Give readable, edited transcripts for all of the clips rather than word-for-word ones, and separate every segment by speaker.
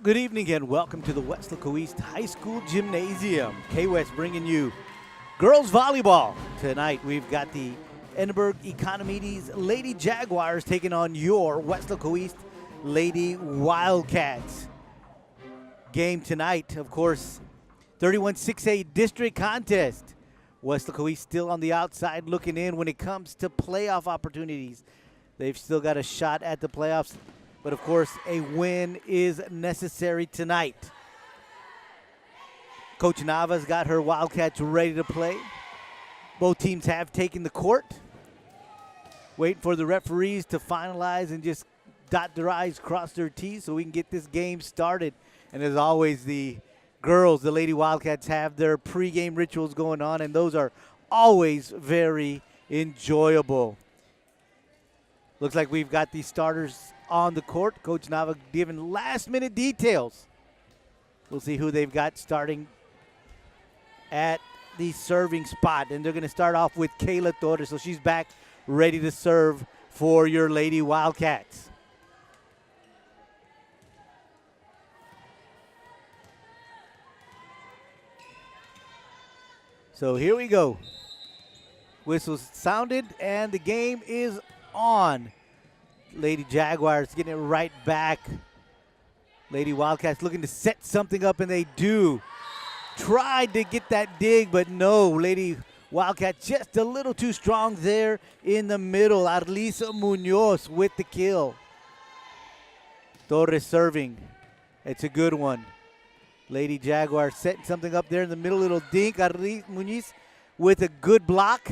Speaker 1: Good evening and welcome to the Weslaco East High School Gymnasium. K-West bringing you girls volleyball. Tonight we've got the Edinburg Economedes Lady Jaguars taking on your Weslaco East Lady Wildcats. Game tonight, of course, 31-6A district contest. Weslaco East still on the outside looking in when it comes to playoff opportunities. They've still got a shot at the playoffs. But, of course, a win is necessary tonight. Coach Nava's got her Wildcats ready to play. Both teams have taken the court. Waiting for the referees to finalize and just dot their I's, cross their T's so we can get this game started. And as always, the girls, the Lady Wildcats, have their pregame rituals going on, and those are always very enjoyable. Looks like we've got the starters on the court. Coach Nava giving last-minute details. We'll see who they've got starting at the serving spot. And they're going to start off with Kayla Torres. So she's back ready to serve for your Lady Wildcats. So here we go. Whistles sounded and the game is on. Lady Jaguars getting it right back. Lady Wildcats looking to set something up, and they do. Tried to get that dig, but no. Lady Wildcats just a little too strong there in the middle. Arlisa Munoz with the kill. Torres serving. It's a good one. Lady Jaguars setting something up there in the middle. Little dink. Arlisa Munoz with a good block.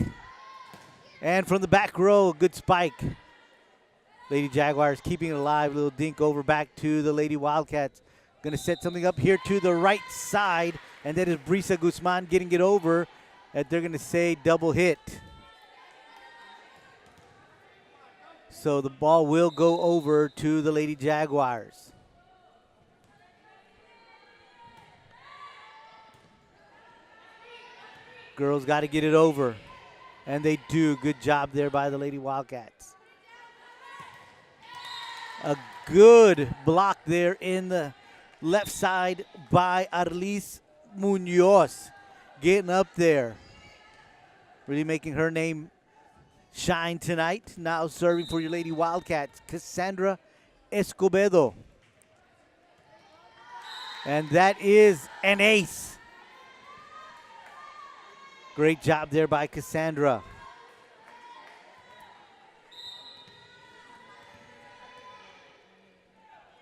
Speaker 1: And from the back row, a good spike. Lady Jaguars keeping it alive. Little dink over back to the Lady Wildcats. Going to set something up here to the right side. And that is Brisa Guzman getting it over. And they're going to say double hit. So the ball will go over to the Lady Jaguars. Girls got to get it over. And they do. Good job there by the Lady Wildcats. A good block there in the left side by Arlis Munoz. Getting up there. Really making her name shine tonight. Now serving for your Lady Wildcats, Cassandra Escobedo. And that is an ace. Great job there by Cassandra.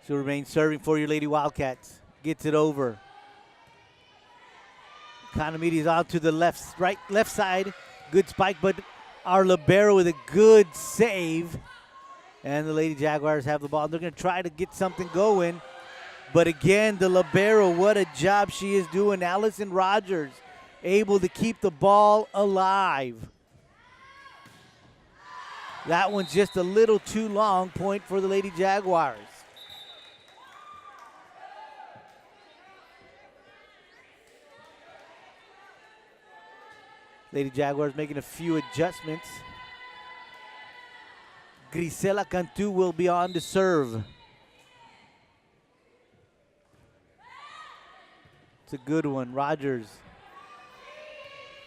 Speaker 1: She'll remain serving for your Lady Wildcats. Gets it over. Economedes out to the left side. Good spike, but our libero with a good save. And the Lady Jaguars have the ball. They're going to try to get something going. But again, the libero, what a job she is doing. Allison Rogers able to keep the ball alive. That one's just a little too long. Point for the Lady Jaguars. Lady Jaguars making a few adjustments. Grisela Cantu will be on to serve. It's a good one. Rogers.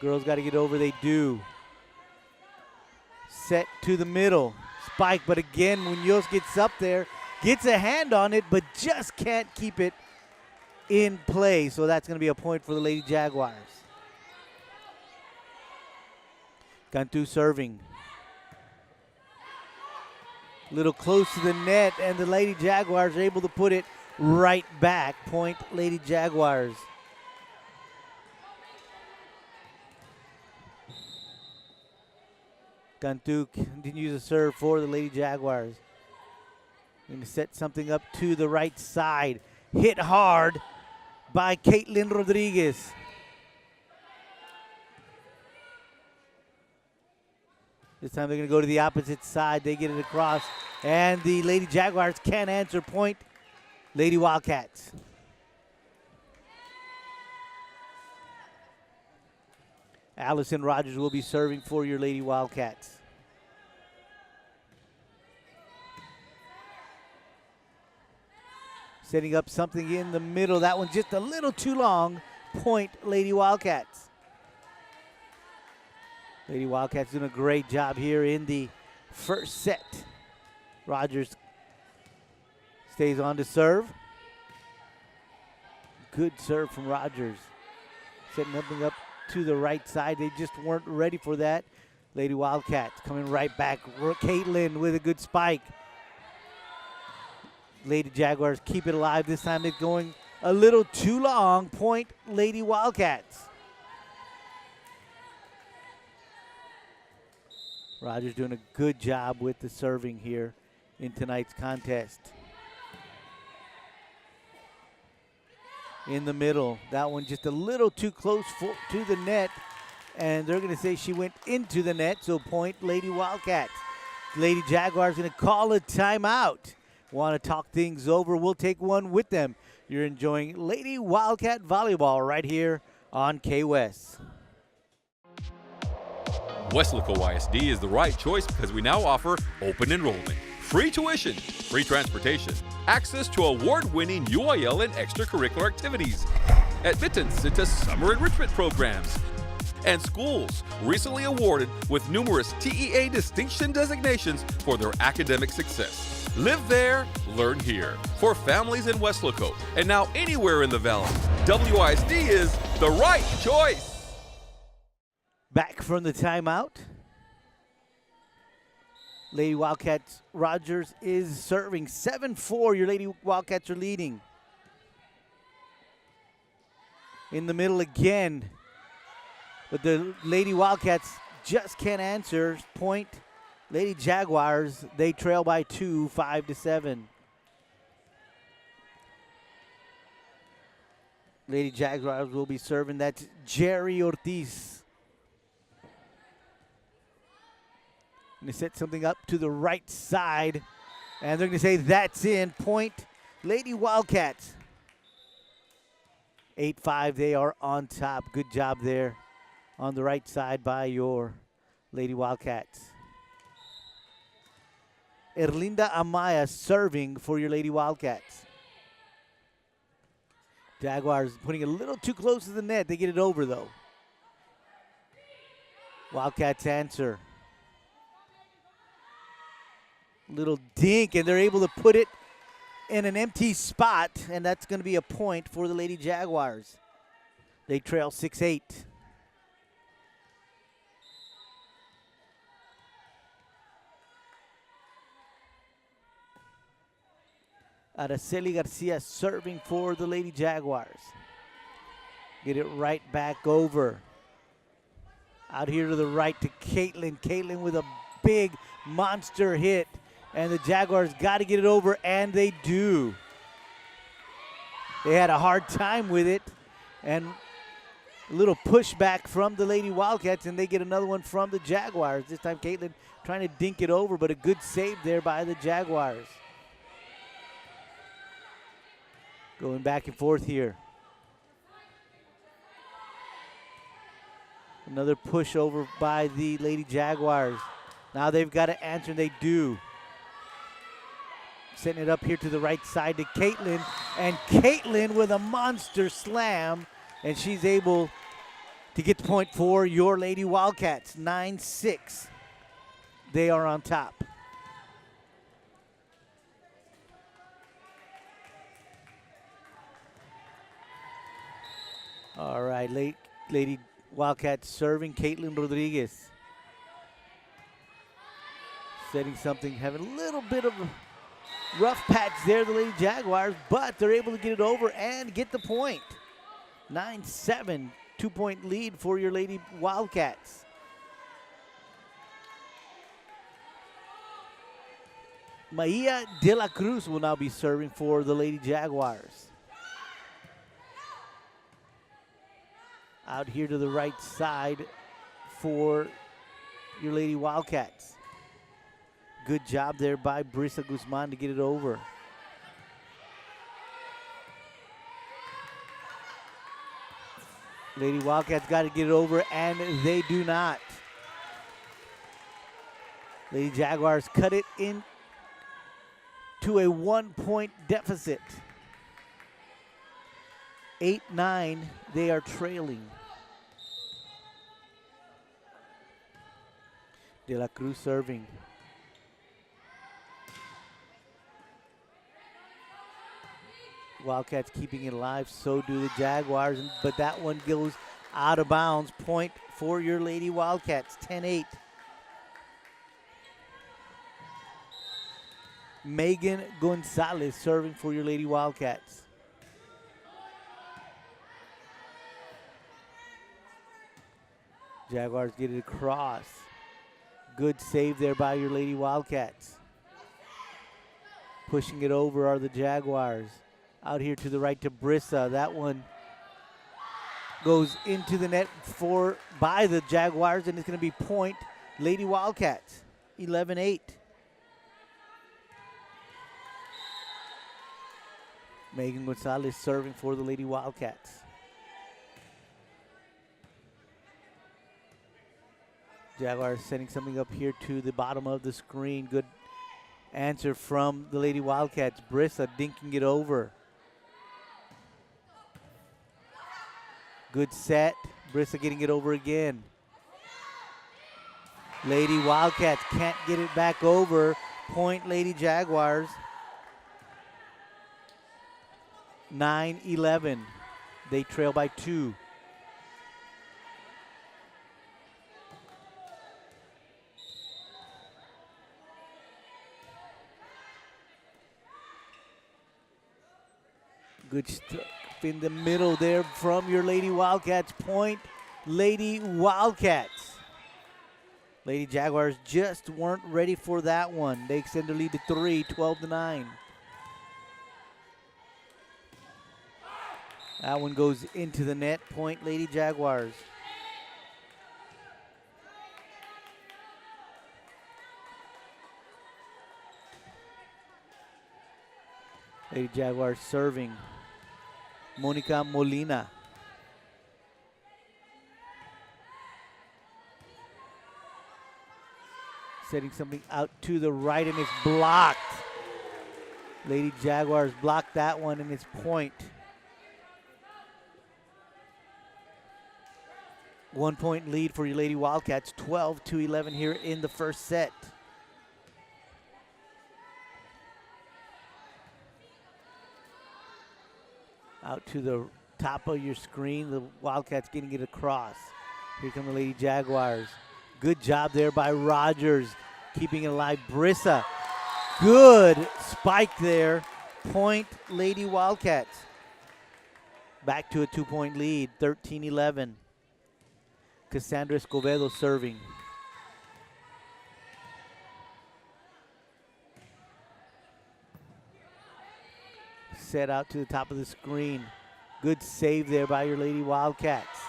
Speaker 1: Girls got to get over. They do. Set to the middle. Spike, but again, Munoz gets up there. Gets a hand on it, but just can't keep it in play. So that's going to be a point for the Lady Jaguars. Cantu serving. Little close to the net, and the Lady Jaguars are able to put it right back. Point Lady Jaguars. Cantu continues to serve for the Lady Jaguars. Going to set something up to the right side. Hit hard by Caitlin Rodriguez. This time they're going to go to the opposite side. They get it across. And the Lady Jaguars can't answer. Point Lady Wildcats. Allison Rogers will be serving for your Lady Wildcats. Setting up something in the middle. That one's just a little too long. Point, Lady Wildcats. Lady Wildcats doing a great job here in the first set. Rogers stays on to serve. Good serve from Rogers. Setting something up to the right side. They just weren't ready for that. Lady Wildcats coming right back. Caitlin with a good spike. Lady Jaguars keep it alive. This time it's going a little too long. Point, Lady Wildcats. Rogers doing a good job with the serving here in tonight's contest. In the middle, that one just a little too close to the net, and they're going to say she went into the net, so point, Lady Wildcats. Lady Jaguars going to call a timeout. Want to talk things over? We'll take one with them. You're enjoying Lady Wildcat Volleyball right here on K-West.
Speaker 2: Weslaco ISD is the right choice because we now offer open enrollment, free tuition, free transportation, access to award-winning UIL and extracurricular activities, admittance into summer enrichment programs, and schools recently awarded with numerous TEA distinction designations for their academic success. Live there, learn here. For families in Weslaco and now anywhere in the Valley, WISD is the right choice.
Speaker 1: Back from the timeout. Lady Wildcats, Rogers is serving 7-4. Your Lady Wildcats are leading. In the middle again. But the Lady Wildcats just can't answer. Point, Lady Jaguars, they trail by 2, 5-7. Lady Jaguars will be serving. That's Jerry Ortiz. Going to set something up to the right side. And they're going to say that's in. Point, Lady Wildcats. 8-5, they are on top. Good job there on the right side by your Lady Wildcats. Erlinda Amaya serving for your Lady Wildcats. Jaguars putting it a little too close to the net. They get it over, though. Wildcats answer. Little dink, and they're able to put it in an empty spot, and that's going to be a point for the Lady Jaguars. They trail 6-8. Araceli Garcia serving for the Lady Jaguars. Get it right back over. Out here to the right to Caitlin. Caitlin with a big monster hit. And the Jaguars got to get it over, and they do. They had a hard time with it. And a little pushback from the Lady Wildcats, and they get another one from the Jaguars. This time Caitlin trying to dink it over, but a good save there by the Jaguars. Going back and forth here. Another push over by the Lady Jaguars. Now they've got to answer, and they do. Setting it up here to the right side to Caitlin. And Caitlin with a monster slam. And she's able to get the point for your Lady Wildcats. 9-6. They are on top. All right, Lady Wildcats serving Caitlin Rodriguez. Setting something, having a little bit of a rough patch there, the Lady Jaguars, but they're able to get it over and get the point. 9-7, 2-point lead for your Lady Wildcats. Maia de la Cruz will now be serving for the Lady Jaguars. Out here to the right side for your Lady Wildcats. Good job there by Brisa Guzman to get it over. Lady Wildcats got to get it over, and they do not. Lady Jaguars cut it in to a 1-point deficit. 8-9, they are trailing. De La Cruz serving. Wildcats keeping it alive, so do the Jaguars, but that one goes out of bounds. Point for your Lady Wildcats, 10-8. Megan Gonzalez serving for your Lady Wildcats. Jaguars get it across. Good save there by your Lady Wildcats. Pushing it over are the Jaguars. Out here to the right to Brissa. That one goes into the net by the Jaguars, and it's going to be point Lady Wildcats, 11-8. Megan Gonzalez serving for the Lady Wildcats. Jaguars sending something up here to the bottom of the screen. Good answer from the Lady Wildcats. Brissa dinking it over. Good set. Brissa getting it over again. Lady Wildcats can't get it back over. Point Lady Jaguars. 9-11. They trail by 2. Good stuff in the middle there from your Lady Wildcats. Point Lady Wildcats. Lady Jaguars just weren't ready for that one. They extend their lead to 3, 12-9. That one goes into the net. Point Lady Jaguars. Lady Jaguars serving. Monica Molina. Setting something out to the right, and it's blocked. Lady Jaguars blocked that one, and it's point. 1 point lead for your Lady Wildcats, 12-11 here in the first set. Out to the top of your screen, the Wildcats getting it across. Here come the Lady Jaguars. Good job there by Rogers, keeping it alive. Brissa, good spike there. Point Lady Wildcats. Back to a 2-point lead, 13-11. Cassandra Escobedo serving. Set out to the top of the screen. Good save there by your Lady Wildcats.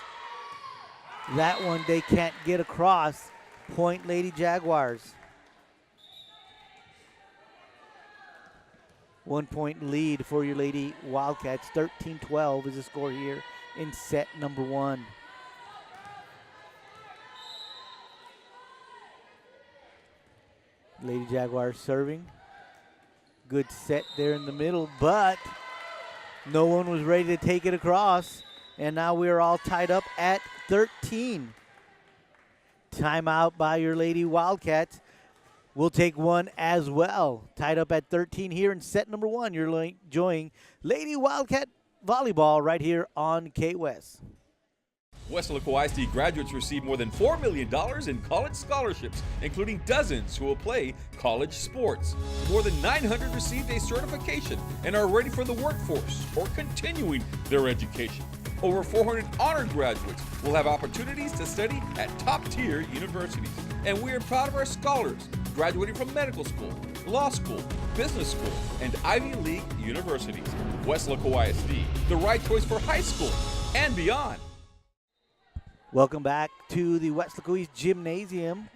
Speaker 1: That one they can't get across. Point Lady Jaguars. 1 point lead for your Lady Wildcats. 13-12 is the score here in set number 1. Lady Jaguars serving. Good set there in the middle, but no one was ready to take it across. And now we're all tied up at 13. Timeout by your Lady Wildcats. We'll take one as well. Tied up at 13 here in set number 1. You're enjoying Lady Wildcat Volleyball right here on K-West.
Speaker 2: Weslaco ISD graduates receive more than $4 million in college scholarships, including dozens who will play college sports. More than 900 received a certification and are ready for the workforce or continuing their education. Over 400 honor graduates will have opportunities to study at top-tier universities. And we are proud of our scholars graduating from medical school, law school, business school, and Ivy League universities. Weslaco ISD, the right choice for high school and beyond.
Speaker 1: Welcome back to the Weslaco East Gymnasium.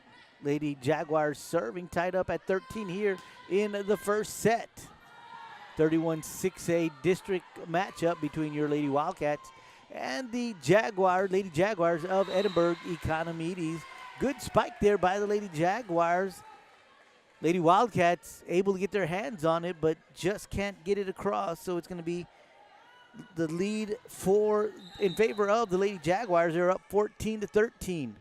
Speaker 1: Lady Jaguars serving, tied up at 13 here in the first set. 31-6A district matchup between your Lady Wildcats and the Lady Jaguars of Edinburg Economedes. Good spike there by the Lady Jaguars. Lady Wildcats able to get their hands on it, but just can't get it across, so it's going to be the lead in favor of the Lady Jaguars. They're up 14-13.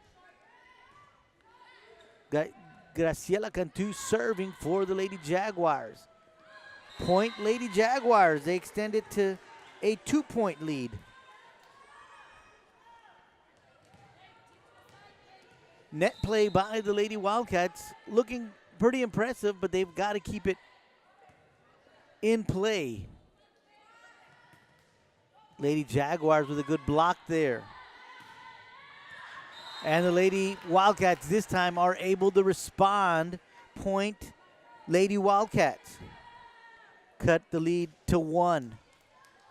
Speaker 1: Got Graciela Cantu serving for the Lady Jaguars. Point Lady Jaguars. They extend it to a 2-point lead. Net play by the Lady Wildcats looking pretty impressive, but they've got to keep it in play. Lady Jaguars with a good block there. And the Lady Wildcats this time are able to respond. Point Lady Wildcats. Cut the lead to 1.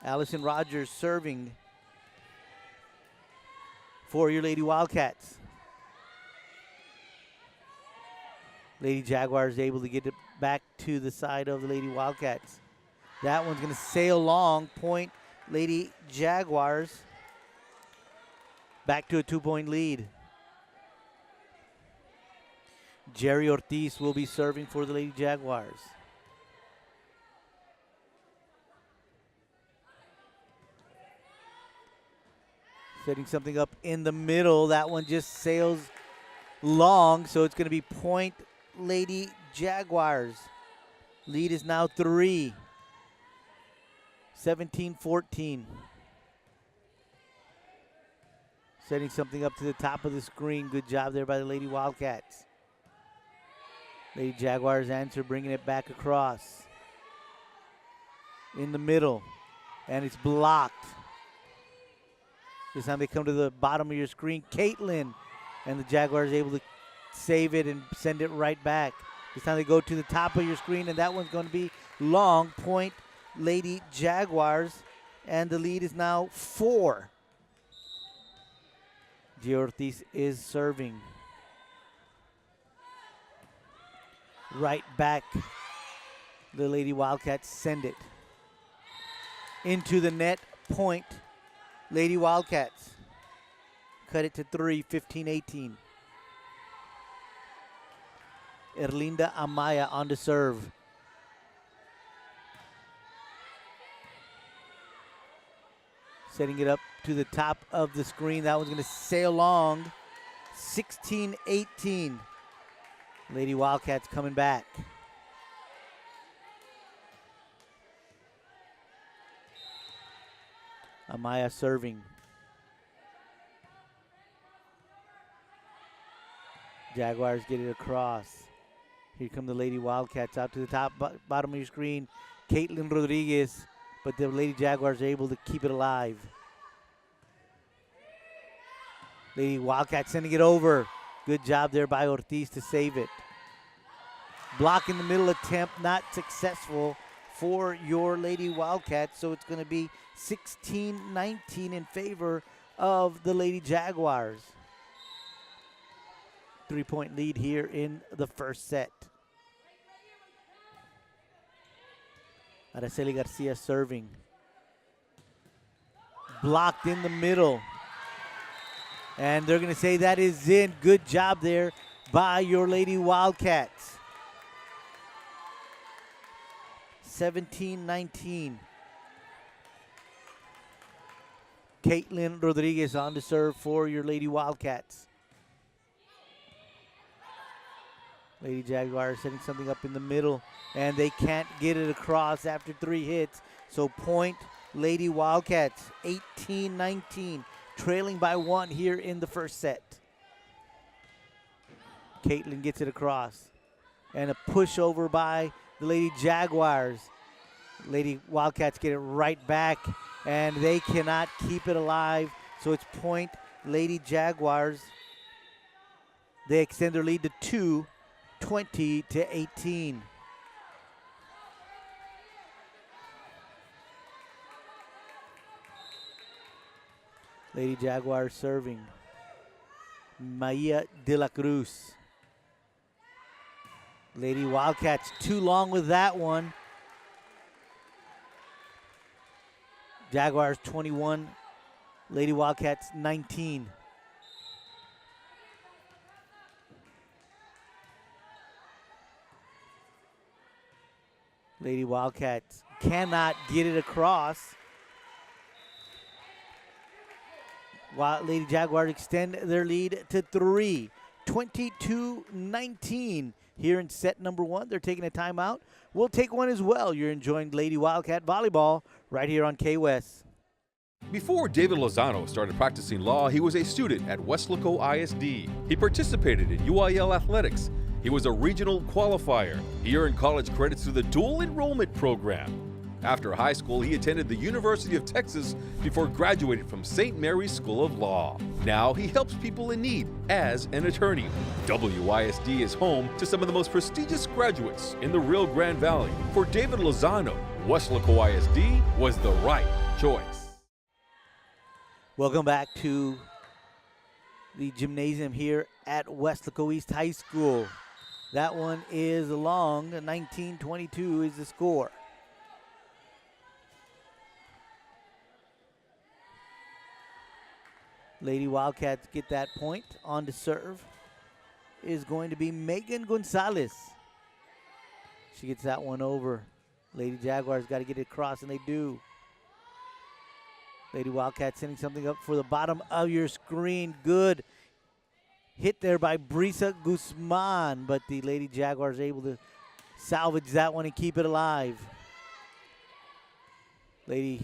Speaker 1: Allison Rogers serving for your Lady Wildcats. Lady Jaguars able to get it back to the side of the Lady Wildcats. That one's going to sail long. Point Lady Jaguars. Back to a 2-point lead. Jerry Ortiz will be serving for the Lady Jaguars. Setting something up in the middle. That one just sails long, so it's going to be point Lady Jaguars. Lead is now 3. 17-14. Setting something up to the top of the screen. Good job there by the Lady Wildcats. Lady Jaguars answer, bringing it back across. In the middle. And it's blocked. This time they come to the bottom of your screen. Caitlin. And the Jaguars able to save it and send it right back. This time they go to the top of your screen, and that one's going to be long. Point Lady Jaguars. And the lead is now 4. Gio Ortiz is serving. Right back. The Lady Wildcats send it into the net. Point Lady Wildcats. Cut it to 3, 15-18. Erlinda Amaya on the serve. Setting it up to the top of the screen. That one's going to sail long. 16-18. Lady Wildcats coming back. Amaya serving. Jaguars get it across. Here come the Lady Wildcats out to the top, bottom of your screen. Caitlin Rodriguez, but the Lady Jaguars are able to keep it alive. Lady Wildcats sending it over. Good job there by Ortiz to save it. Block in the middle attempt, not successful for your Lady Wildcats, so it's going to be 16-19 in favor of the Lady Jaguars. 3-point lead here in the first set. Araceli Garcia serving. Blocked in the middle. And they're going to say that is in. Good job there by your Lady Wildcats. 17-19. Caitlin Rodriguez on to serve for your Lady Wildcats. Lady Jaguars setting something up in the middle, and they can't get it across after 3 hits. So point Lady Wildcats, 18-19, trailing by 1 here in the first set. Caitlin gets it across, and a pushover by the Lady Jaguars. Lady Wildcats get it right back, and they cannot keep it alive. So it's point Lady Jaguars. They extend their lead to 2. 20-18. Lady Jaguars serving. Maya de la Cruz. Lady Wildcats too long with that one. Jaguars 21. Lady Wildcats 19. Lady Wildcats cannot get it across. Lady Jaguars extend their lead to 3, 22-19 here in set number 1. They're taking a timeout. We'll take one as well. You're enjoying Lady Wildcat Volleyball right here on K-West.
Speaker 2: Before David Lozano started practicing law, he was a student at Weslaco ISD. He participated in UIL athletics. He was a regional qualifier. He earned college credits through the dual enrollment program. After high school, he attended the University of Texas before graduating from St. Mary's School of Law. Now he helps people in need as an attorney. WISD is home to some of the most prestigious graduates in the Rio Grande Valley. For David Lozano, Weslaco ISD was the right choice.
Speaker 1: Welcome back to the gymnasium here at Weslaco East High School. That one is long. 19-22 is the score. Lady Wildcats get that point. On to serve is going to be Megan Gonzalez. She gets that one over. Lady Jaguars got to get it across, and they do. Lady Wildcats sending something up for the bottom of your screen. Good hit there by Brisa Guzman, but the Lady Jaguars able to salvage that one and keep it alive. Lady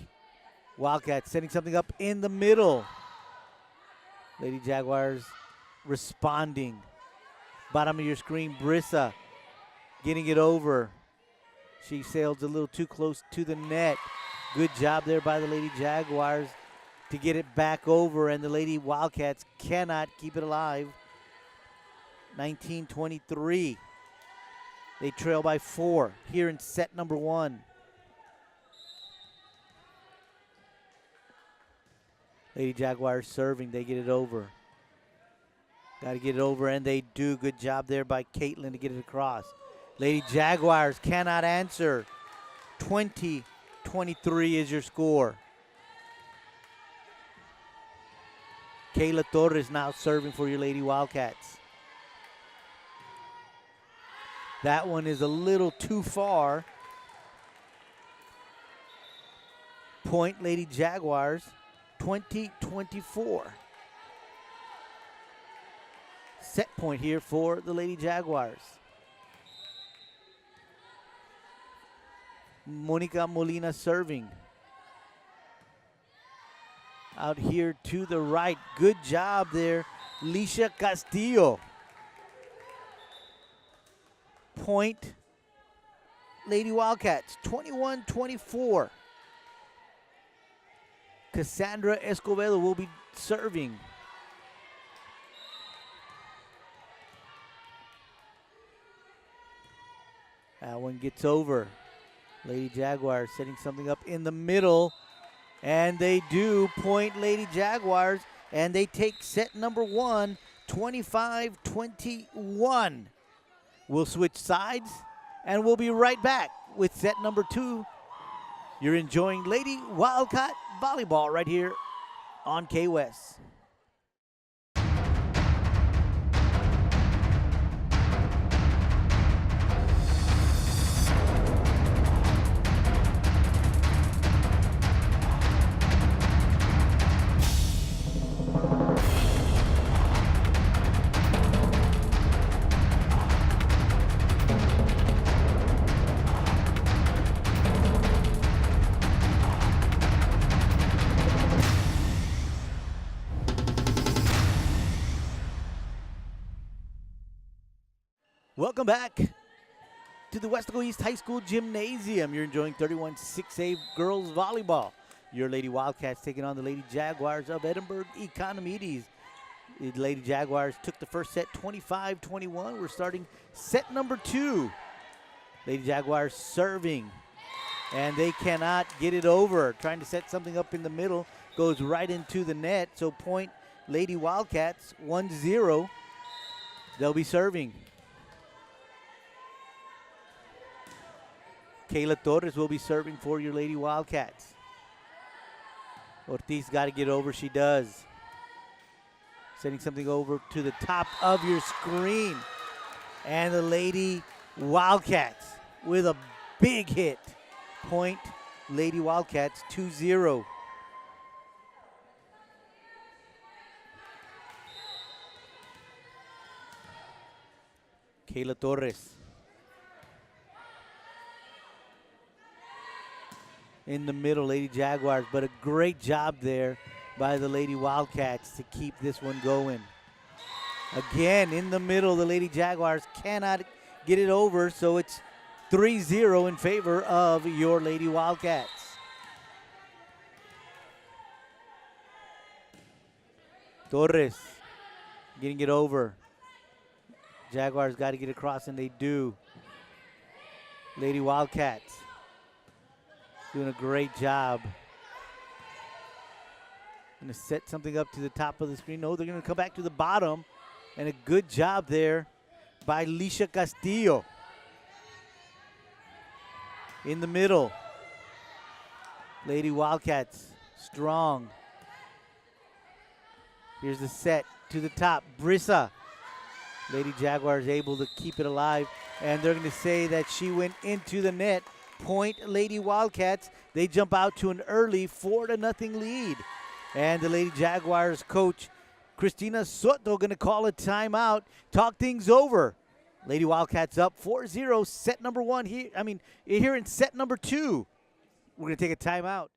Speaker 1: Wildcats sending something up in the middle. Lady Jaguars responding. Bottom of your screen, Brisa getting it over. She sails a little too close to the net. Good job there by the Lady Jaguars to get it back over, and the Lady Wildcats cannot keep it alive. 19-23. They trail by 4 here in set number 1. Lady Jaguars serving, they get it over. Got to get it over, and they do. Good job there by Caitlin to get it across. Lady Jaguars cannot answer. 20-23 is your score. Kayla Torres now serving for your Lady Wildcats. That one is a little too far. Point Lady Jaguars, 20-24. Set point here for the Lady Jaguars. Monica Molina serving. Out here to the right. Good job there, Lisha Castillo. Point Lady Wildcats, 21-24. Cassandra Escobedo will be serving. That one gets over. Lady Jaguars setting something up in the middle, and they do. Point Lady Jaguars, and they take set number 1, 25-21. We'll switch sides, and we'll be right back with set number 2. You're enjoying Lady Wildcat Volleyball right here on K-West. Welcome back to the Weslaco East High School Gymnasium. You're enjoying 31-6A girls volleyball. Your Lady Wildcats taking on the Lady Jaguars of Edinburg Economedes. The Lady Jaguars took the first set 25-21. We're starting set number 2. Lady Jaguars serving, and they cannot get it over. Trying to set something up in the middle, goes right into the net. So point Lady Wildcats, 1-0. They'll be serving. Kayla Torres will be serving for your Lady Wildcats. Ortiz got to get over. She does. Sending something over to the top of your screen. And the Lady Wildcats with a big hit. Point Lady Wildcats, 2-0. Kayla Torres. In the middle, Lady Jaguars, but a great job there by the Lady Wildcats to keep this one going. Again, in the middle, the Lady Jaguars cannot get it over, so it's 3-0 in favor of your Lady Wildcats. Torres getting it over. Jaguars got to get across, and they do. Lady Wildcats doing a great job. Going to set something up to the top of the screen. No, they're going to come back to the bottom. And a good job there by Lisha Castillo. In the middle, Lady Wildcats, strong. Here's the set to the top, Brissa. Lady Jaguars able to keep it alive, and they're going to say that she went into the net. Point Lady Wildcats. They jump out to an early 4-0 lead. And the Lady Jaguars coach, Cristina Soto, going to call a timeout, talk things over. Lady Wildcats up 4-0, set number one here. Here in set number 2. We're going to take a timeout.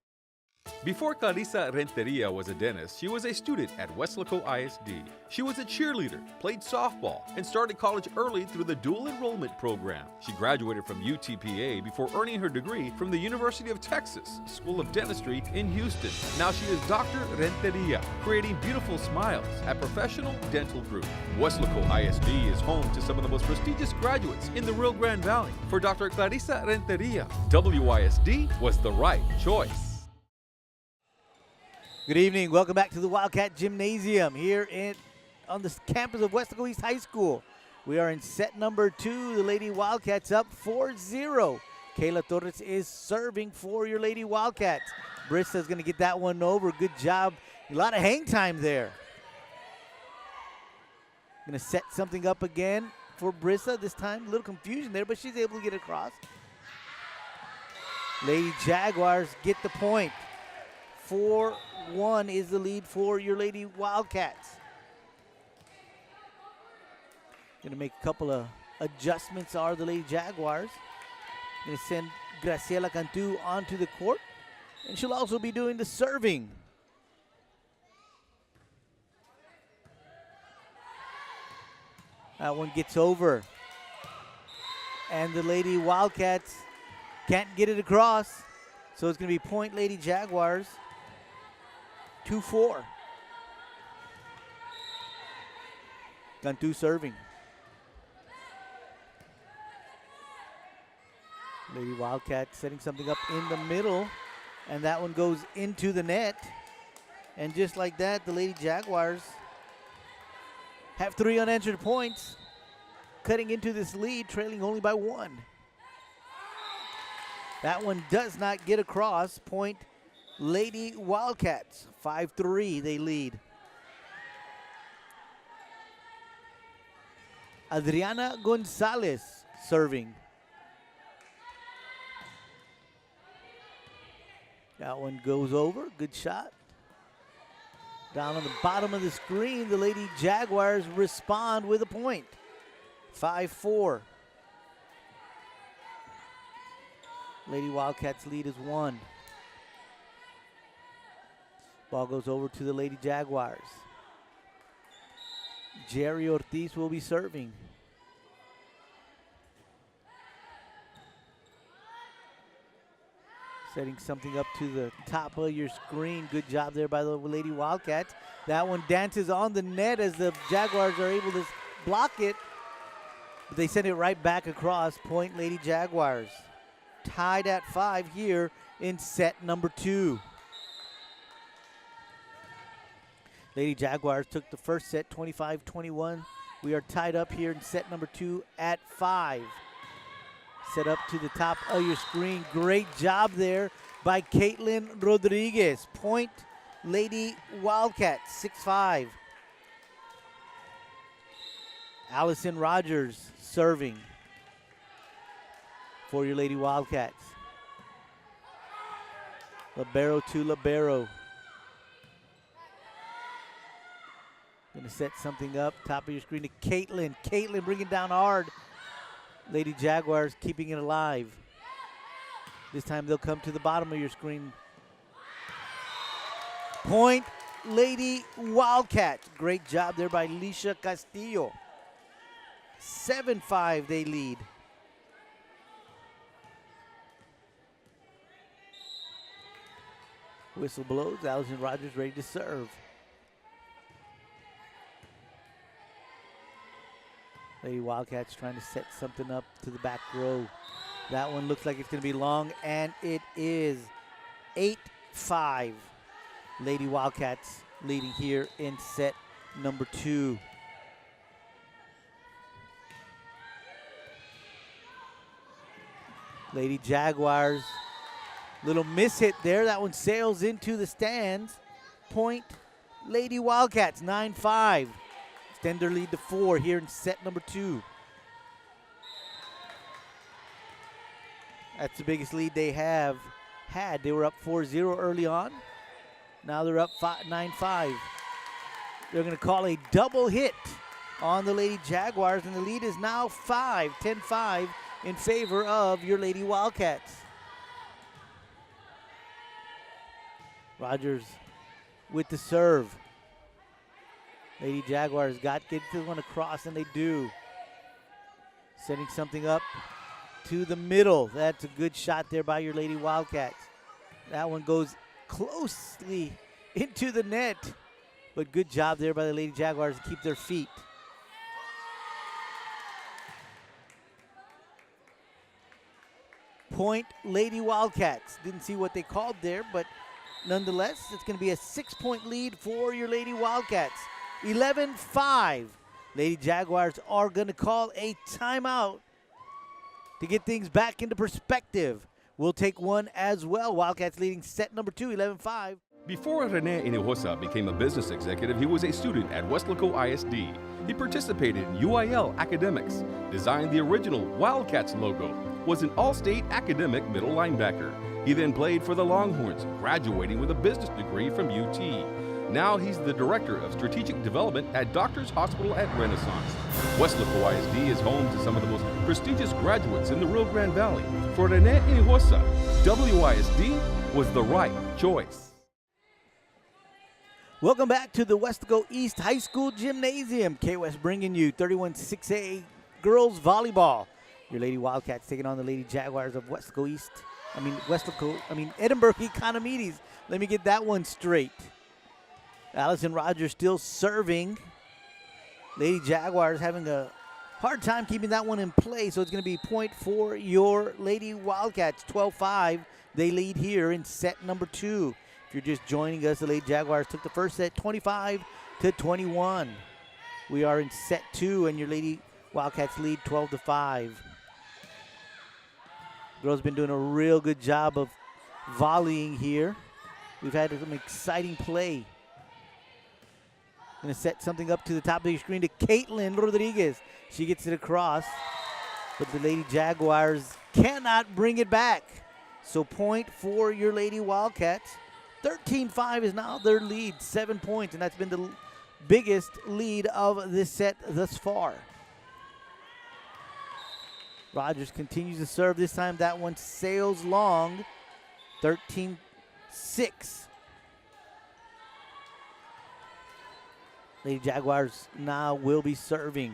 Speaker 2: Before Clarissa Renteria was a dentist, she was a student at Weslaco ISD. She was a cheerleader, played softball, and started college early through the dual enrollment program. She graduated from UTPA before earning her degree from the University of Texas School of Dentistry in Houston. Now she is Dr. Renteria, creating beautiful smiles at Professional Dental Group. Weslaco ISD is home to some of the most prestigious graduates in the Rio Grande Valley. For Dr. Clarissa Renteria, WISD was the right choice.
Speaker 1: Good evening. Welcome back to the Wildcat Gymnasium here on the campus of Weslaco East High School. We are in set number 2. The Lady Wildcats up 4-0. Kayla Torres is serving for your Lady Wildcats. Brissa's going to get that one over. Good job. A lot of hang time there. Going to set something up again for Brissa. This time, a little confusion there, but she's able to get across. Lady Jaguars get the point. 4-1 is the lead for your Lady Wildcats. Going to make a couple of adjustments are the Lady Jaguars. Going to send Graciela Cantu onto the court. And she'll also be doing the serving. That one gets over. And the Lady Wildcats can't get it across. So it's going to be point Lady Jaguars. 2-4. Cantu serving. Lady Wildcat setting something up in the middle, and that one goes into the net. And just like that, the Lady Jaguars have 3 unanswered points, cutting into this lead, trailing only by 1. That one does not get across. Point Lady Wildcats, 5-3, they lead. Adriana Gonzalez serving. That one goes over, good shot. Down on the bottom of the screen, the Lady Jaguars respond with a point. 5-4. Lady Wildcats lead is 1. Ball goes over to the Lady Jaguars. Jerry Ortiz will be serving. Setting something up to the top of your screen. Good job there by the Lady Wildcats. That one dances on the net as the Jaguars are able to block it. But they send it right back across. Point Lady Jaguars. Tied at 5 here in set number 2. Lady Jaguars took the first set 25-21. We are tied up here in set number 2 at 5. Set up to the top of your screen. Great job there by Caitlin Rodriguez. Point Lady Wildcats, 6-5. Allison Rogers serving for your Lady Wildcats. Libero to libero. Going to set something up, top of your screen to Caitlin. Caitlin bringing down hard Lady Jaguars keeping it alive. This time they'll come to the bottom of your screen. Point, Lady Wildcats. Great job there by Lisha Castillo. 7-5 they lead. Whistle blows. Allison Rogers ready to serve. Lady Wildcats trying to set something up to the back row. That one looks like it's going to be long, and it is 8-5. Lady Wildcats leading here in set number 2. Lady Jaguars, little miss hit there. That one sails into the stands. Point, Lady Wildcats, 9-5. Extend their lead to 4 here in set number 2. That's the biggest lead they have had. They were up 4-0 early on. Now they're up 9-5. They're going to call a double hit on the Lady Jaguars, and the lead is now 10-5 in favor of your Lady Wildcats. Rogers with the serve. Lady Jaguars got to get the one across, and they do. Setting something up to the middle. That's a good shot there by your Lady Wildcats. That one goes closely into the net, but good job there by the Lady Jaguars to keep their feet. Point, Lady Wildcats. Didn't see what they called there, but nonetheless, it's going to be a 6-point lead for your Lady Wildcats. 11-5. Lady Jaguars are going to call a timeout to get things back into perspective. We'll take one as well. Wildcats leading set number 2, 11-5.
Speaker 2: Before Rene Inihosa became a business executive, he was a student at Weslaco ISD. He participated in UIL academics, designed the original Wildcats logo, was an all-state academic middle linebacker. He then played for the Longhorns, graduating with a business degree from UT. Now he's the Director of Strategic Development at Doctors Hospital at Renaissance. Weslaco ISD is home to some of the most prestigious graduates in the Rio Grande Valley. For Rene Inihosa, WISD was the right choice.
Speaker 1: Welcome back to the Weslaco East High School Gymnasium. K-West bringing you 31-6A girls volleyball. Your Lady Wildcats taking on the Lady Jaguars of Edinburg Economedes. Let me get that one straight. Allison Rogers still serving. Lady Jaguars having a hard time keeping that one in play, so it's going to be point for your Lady Wildcats. 12-5, they lead here in set number 2. If you're just joining us, the Lady Jaguars took the first set 25-21. We are in set 2, and your Lady Wildcats lead 12-5. Girls been doing a real good job of volleying here. We've had some exciting play. Going to set something up to the top of your screen to Caitlin Rodriguez. She gets it across, but the Lady Jaguars cannot bring it back. So point for your Lady Wildcats. 13-5 is now their lead, 7 points, and that's been the biggest lead of this set thus far. Rogers continues to serve. This time that one sails long. 13-6. Lady Jaguars now will be serving.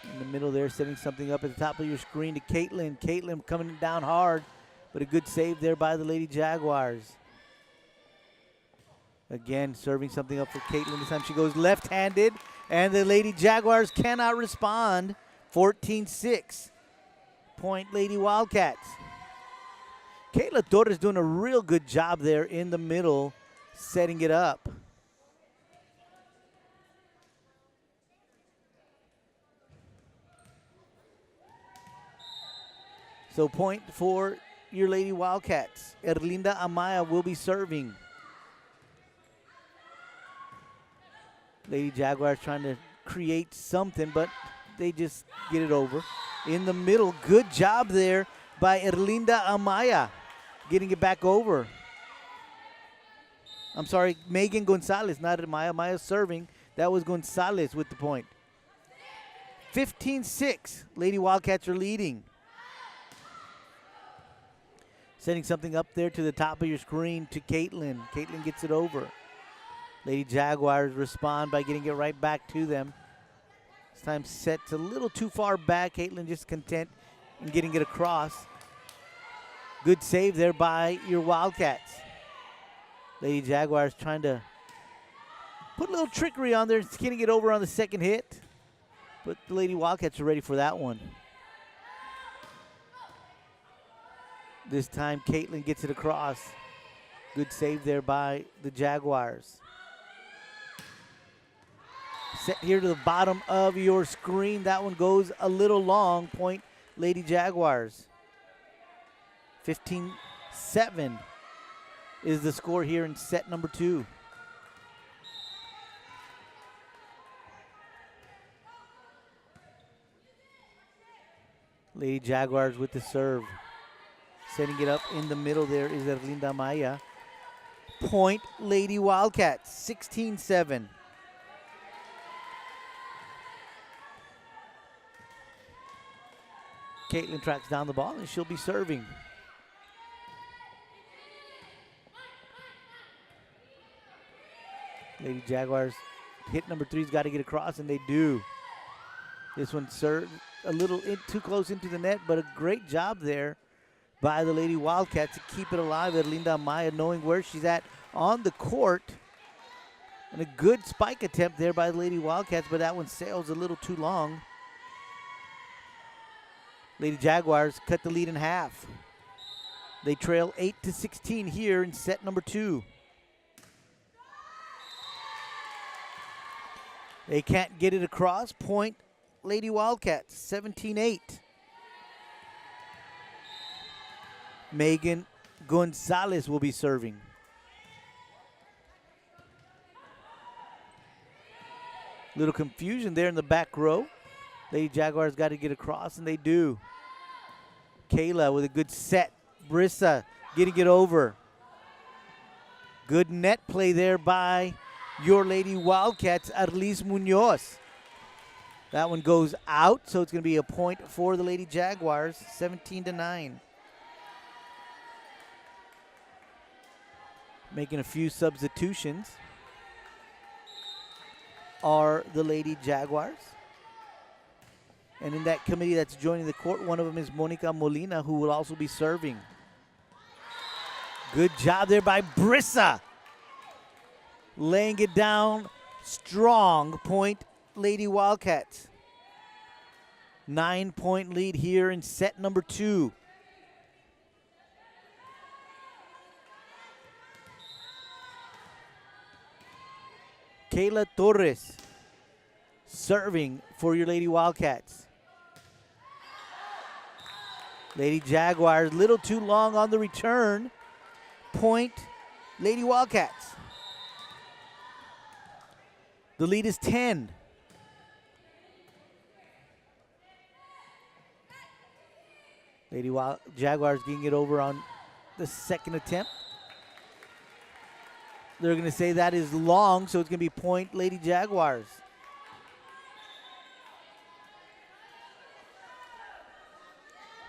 Speaker 1: In the middle there, setting something up at the top of your screen to Caitlin. Caitlin coming down hard, but a good save there by the Lady Jaguars. Again, serving something up for Caitlin. This time she goes left-handed, and the Lady Jaguars cannot respond. 14-6. Point Lady Wildcats. Kayla Torres doing a real good job there in the middle, setting it up. So point for your Lady Wildcats. Erlinda Amaya will be serving. Lady Jaguars trying to create something, but they just get it over. In the middle, good job there by Erlinda Amaya. getting it back over. I'm sorry, Megan Gonzalez, not Maya. Maya serving. That was Gonzalez with the point. 15-6. Lady Wildcats are leading. Sending something up there to the top of your screen to Caitlin. Caitlin gets it over. Lady Jaguars respond by getting it right back to them. This time set's a little too far back. Caitlin just content in getting it across. Good save there by your Wildcats. Lady Jaguars trying to put a little trickery on there, getting it over on the second hit. But the Lady Wildcats are ready for that one. This time Caitlin gets it across. Good save there by the Jaguars. Set here to the bottom of your screen. That one goes a little long. Point Lady Jaguars. 15-7 is the score here in set number 2. Lady Jaguars with the serve. Setting it up in the middle there is Erlinda Maya. Point Lady Wildcats, 16-7. Caitlin tracks down the ball and she'll be serving. Lady Jaguars hit number 3's got to get across, and they do. This one served a little too close into the net, but a great job there by the Lady Wildcats to keep it alive. Erlinda Maya knowing where she's at on the court. And a good spike attempt there by the Lady Wildcats, but that one sails a little too long. Lady Jaguars cut the lead in half. They trail 8-16 here in set number 2. They can't get it across. Point Lady Wildcats, 17-8. Megan Gonzalez will be serving. Little confusion there in the back row. Lady Jaguars got to get across, and they do. Kayla with a good set. Brissa getting it over. Good net play there by your Lady Wildcats, Arlis Munoz. That one goes out, so it's going to be a point for the Lady Jaguars, 17-9. Making a few substitutions are the Lady Jaguars. And in that committee that's joining the court, one of them is Monica Molina, who will also be serving. Good job there by Brissa. Laying it down strong. Point Lady Wildcats. 9-point lead here in set number 2. Kayla Torres serving for your Lady Wildcats. Lady Jaguars, little too long on the return. Point Lady Wildcats. The lead is 10. Lady Jaguars getting it over on the second attempt. They're going to say that is long, so it's going to be point Lady Jaguars.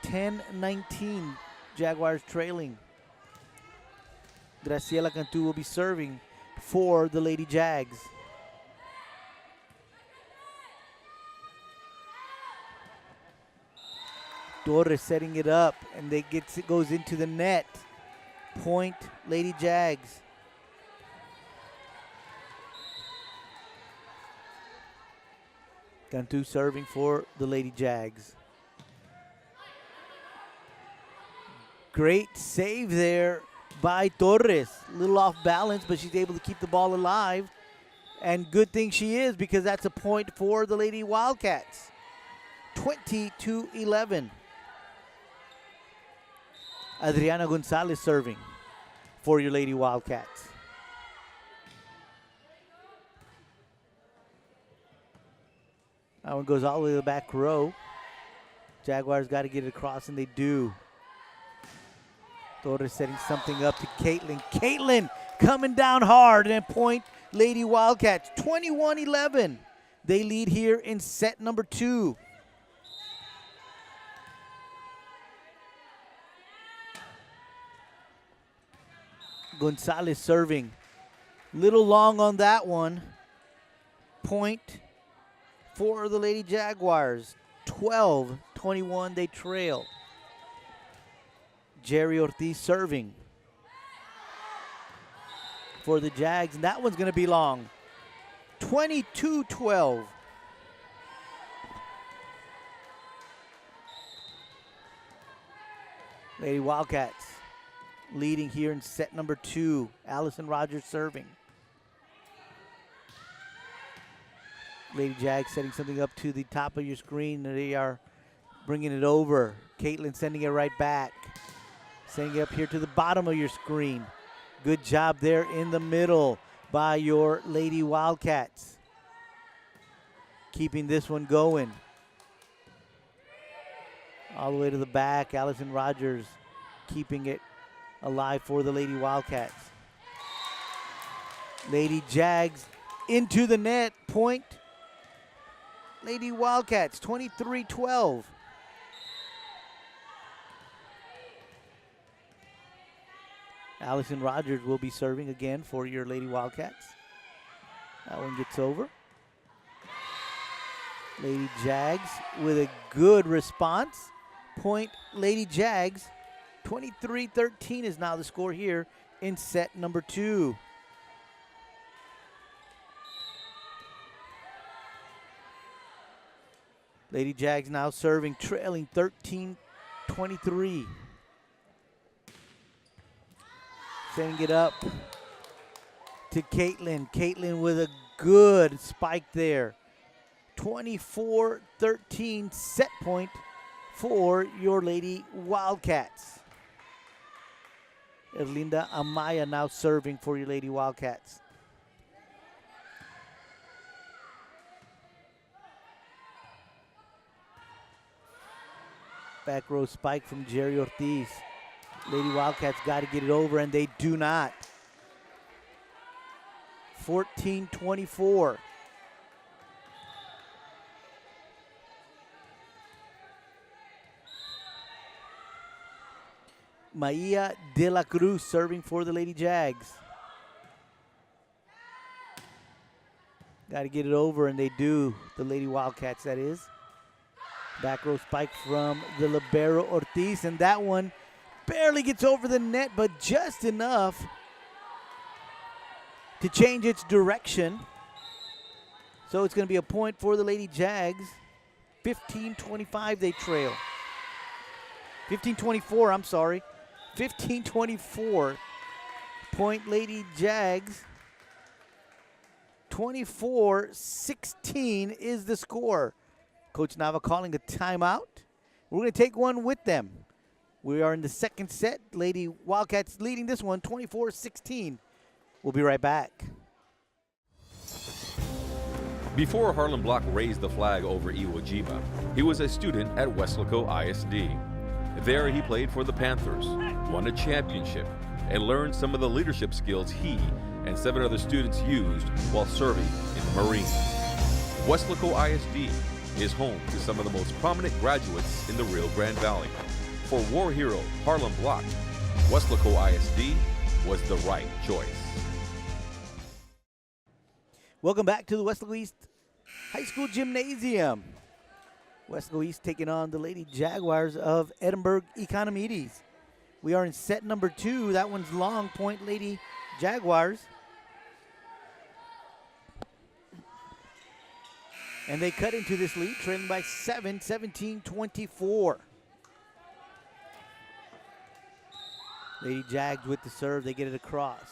Speaker 1: (10-19), Jaguars trailing. Graciela Cantu will be serving for the Lady Jags. Torres setting it up, and it goes into the net. Point Lady Jags. Cantu serving for the Lady Jags. Great save there by Torres. A little off balance, but she's able to keep the ball alive. And good thing she is, because that's a point for the Lady Wildcats. 20-11. Adriana Gonzalez serving for your Lady Wildcats. That one goes all the way to the back row. Jaguars got to get it across, and they do. Torres setting something up to Caitlin. Caitlin coming down hard, and point Lady Wildcats, 21-11. They lead here in set number 2. Gonzalez serving. Little long on that one. Point for the Lady Jaguars. 12-21, they trail. Jerry Ortiz serving for the Jags, and that one's going to be long. 22-12. Lady Wildcats leading here in set number 2. Allison Rogers serving. Lady Jags setting something up to the top of your screen. They are bringing it over. Caitlin sending it right back. Sending it up here to the bottom of your screen. Good job there in the middle by your Lady Wildcats. Keeping this one going. All the way to the back. Allison Rogers keeping it alive for the Lady Wildcats. Lady Jags into the net. Point Lady Wildcats, 23-12. Allison Rogers will be serving again for your Lady Wildcats. That one gets over. Lady Jags with a good response. Point Lady Jags. 23-13 is now the score here in set number 2. Lady Jags now serving, trailing 13-23. Sending it up to Caitlin. Caitlin with a good spike there. 24-13 set point for your Lady Wildcats. Erlinda Amaya now serving for your Lady Wildcats. Back row spike from Jerry Ortiz. Lady Wildcats got to get it over, and they do not. 14-24. Maia de la Cruz serving for the Lady Jags. Got to get it over, and they do. The Lady Wildcats, that is. Back row spike from the libero Ortiz, and that one barely gets over the net, but just enough to change its direction. So it's going to be a point for the Lady Jags. 15-25 they trail. 15-24, I'm sorry. 15-24. Point Lady Jags. 24-16 is the score. Coach Nava calling a timeout. We're going to take one with them. We are in the second set. Lady Wildcats leading this one 24-16. We'll be right back.
Speaker 2: Before Harlan Block raised the flag over Iwo Jima, he was a student at Weslaco ISD. There he played for the Panthers, won a championship, and learned some of the leadership skills he and 7 other students used while serving in the Marines. Weslaco ISD is home to some of the most prominent graduates in the Rio Grande Valley. For war hero Harlan Block, Weslaco ISD was the right choice.
Speaker 1: Welcome back to the Weslaco East High School Gymnasium. Weslaco East taking on the Lady Jaguars of Edinburg Economedes. We are in set number 2. That one's long. Point Lady Jaguars. And they cut into this lead, trailing by 7, 17-24. Lady Jags with the serve. They get it across.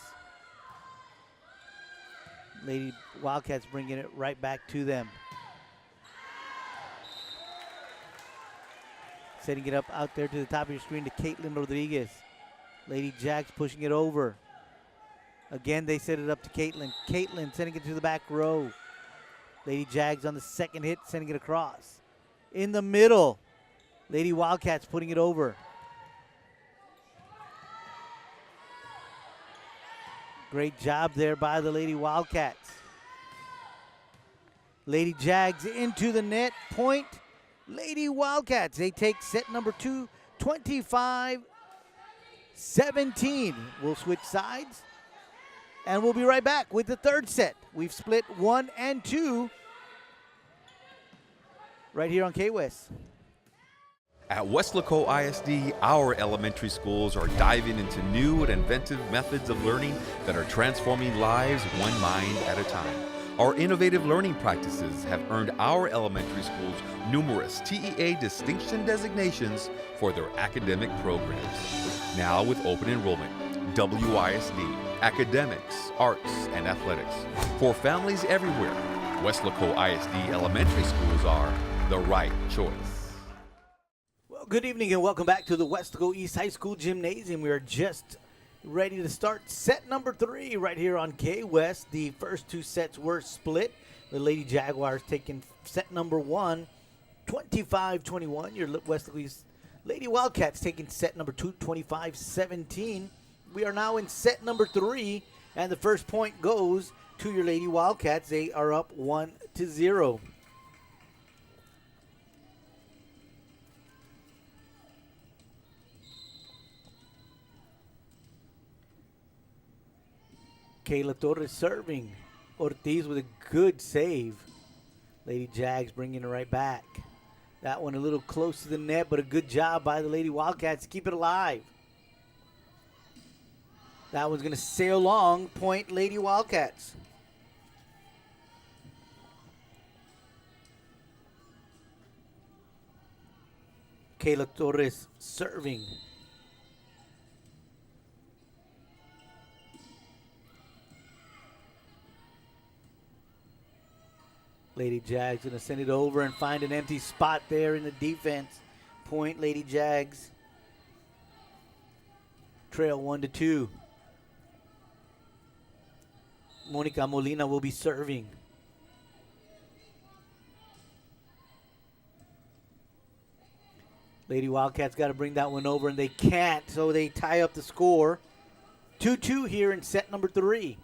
Speaker 1: Lady Wildcats bringing it right back to them. Setting it up out there to the top of your screen to Caitlin Rodriguez. Lady Jags pushing it over. Again, they set it up to Caitlin. Caitlin sending it to the back row. Lady Jags on the second hit, sending it across. In the middle, Lady Wildcats putting it over. Great job there by the Lady Wildcats. Lady Jags into the net. Point, Lady Wildcats. They take set number 2, 25-17. We'll switch sides, and we'll be right back with the third set. We've split 1 and 2 right here on K-West.
Speaker 2: At Weslaco ISD, our elementary schools are diving into new and inventive methods of learning that are transforming lives one mind at a time. Our innovative learning practices have earned our elementary schools numerous TEA distinction designations for their academic programs. Now with open enrollment, WISD, academics, arts, and athletics. For families everywhere, Weslaco ISD elementary schools are the right choice.
Speaker 1: Well, good evening and welcome back to the Weslaco East High School Gymnasium. We are just ready to start set number 3 right here on K-West. The first 2 sets were split. The Lady Jaguars taking set number 1, 25-21. Your Weslaco East Lady Wildcats taking set number 2, 25-17. We are now in set number 3, and the first point goes to your Lady Wildcats. They are up 1-0. Kayla Torres serving. Ortiz with a good save. Lady Jags bringing it right back. That one a little close to the net, but a good job by the Lady Wildcats to keep it alive. That one's going to sail long. Point, Lady Wildcats. Kayla Torres serving. Lady Jags going to send it over and find an empty spot there in the defense. Point, Lady Jags. Trail 1-2. Monica Molina will be serving. Lady Wildcats got to bring that one over, and they can't, so they tie up the score. 2-2 here in set number 3.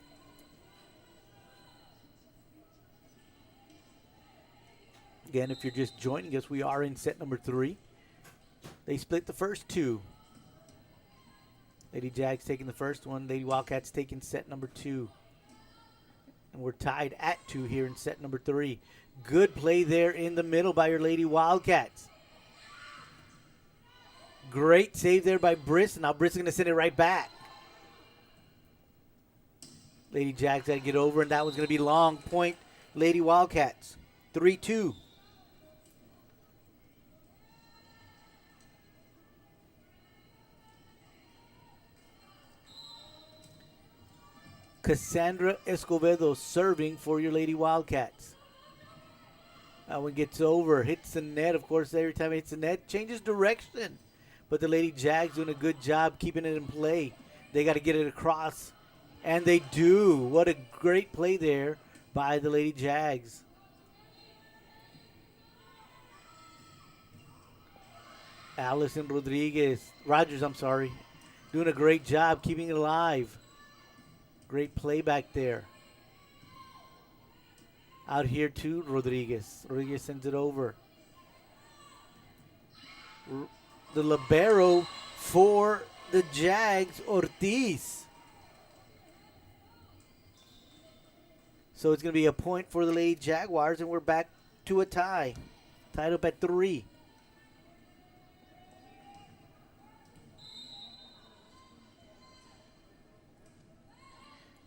Speaker 1: Again, if you're just joining us, we are in set number 3. They split the first 2. Lady Jags taking the first one. Lady Wildcats taking set number 2. And we're tied at 2 here in set number 3. Good play there in the middle by your Lady Wildcats. Great save there by Briss. Now Briss is going to send it right back. Lady Jags got to get over, and that one's going to be long. Point, Lady Wildcats. 3-2. Cassandra Escobedo serving for your Lady Wildcats. That one gets over, hits the net. Of course, every time it hits the net, changes direction. But the Lady Jags doing a good job keeping it in play. They got to get it across, and they do. What a great play there by the Lady Jags. Allison Rogers, doing a great job keeping it alive. Great play back there. Out here to Rodriguez. Rodriguez sends it over. The libero for the Jags, Ortiz. So it's going to be a point for the Lady Jaguars, and we're back to a tie. Tied up at 3.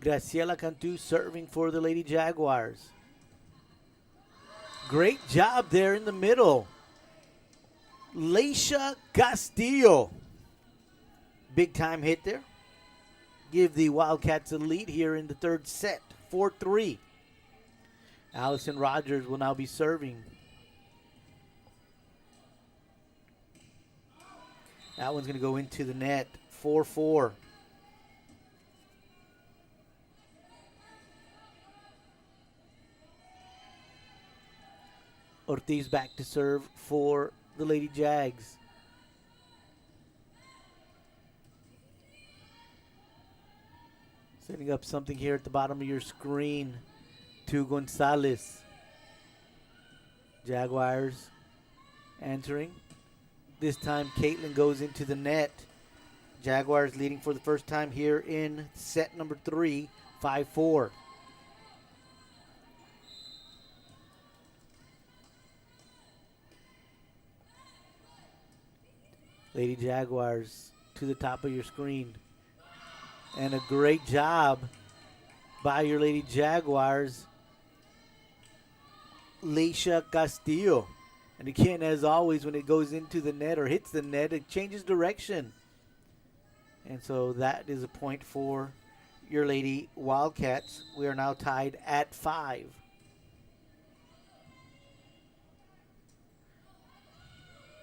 Speaker 1: Graciela Cantu serving for the Lady Jaguars. Great job there in the middle. Leisha Castillo. Big time hit there. Give the Wildcats a lead here in the third set. 4-3. Allison Rogers will now be serving. That one's going to go into the net. 4-4. Ortiz back to serve for the Lady Jags. Setting up something here at the bottom of your screen to Gonzalez. Jaguars entering. This time Caitlin goes into the net. Jaguars leading for the first time here in set number 3, 5-4. Lady Jaguars to the top of your screen. And a great job by your Lady Jaguars, Leisha Castillo. And again, as always, when it goes into the net or hits the net, it changes direction. And so that is a point for your Lady Wildcats. We are now tied at 5.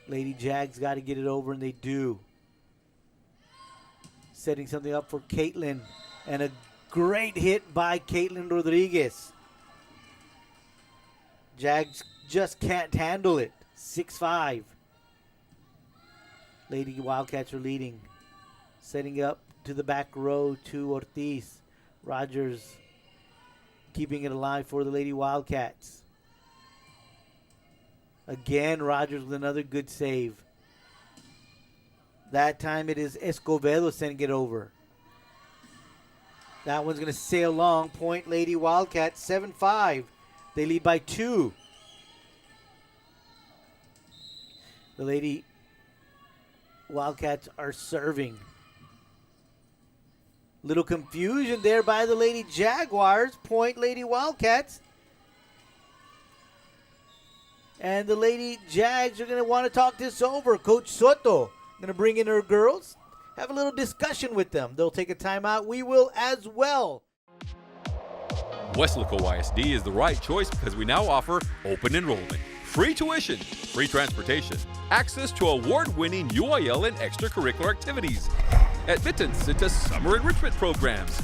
Speaker 1: Lady Jags got to get it over, and they do. Setting something up for Caitlin. And a great hit by Caitlin Rodriguez. Jags just can't handle it. 6-5. Lady Wildcats are leading. Setting up to the back row to Ortiz. Rogers keeping it alive for the Lady Wildcats. Again, Rogers with another good save. That time it is Escobedo sending it over. That one's going to sail long. Point Lady Wildcats, 7-5. They lead by 2. The Lady Wildcats are serving. Little confusion there by the Lady Jaguars. Point Lady Wildcats. And the Lady Jags are going to want to talk this over. Coach Soto going to bring in her girls. Have a little discussion with them. They'll take a timeout. We will as well.
Speaker 2: Weslaco ISD is the right choice because we now offer open enrollment, free tuition, free transportation, access to award-winning UIL and extracurricular activities, admittance into summer enrichment programs,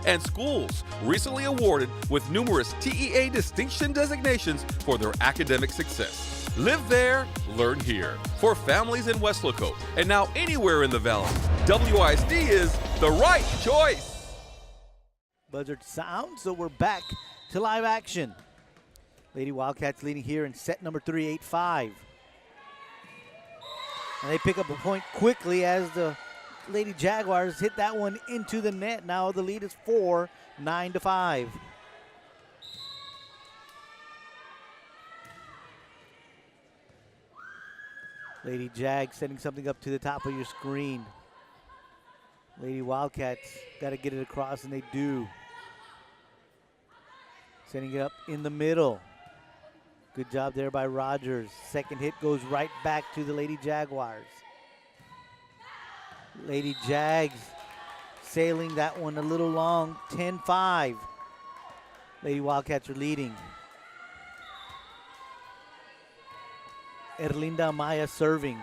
Speaker 2: and schools recently awarded with numerous TEA distinction designations for their academic success. Live there, learn here. For families in Weslaco and now anywhere in the Valley, WISD is the right choice.
Speaker 1: Buzzard sound, so we're back to live action. Lady Wildcats leading here in set number 3, 8-5. And they pick up a point quickly as the Lady Jaguars hit that one into the net. Now the lead is 4, 9-5. Lady Jags setting something up to the top of your screen. Lady Wildcats got to get it across, and they do. Setting it up in the middle. Good job there by Rogers. Second hit goes right back to the Lady Jaguars. Lady Jags sailing that one a little long, 10-5. Lady Wildcats are leading. Erlinda Amaya serving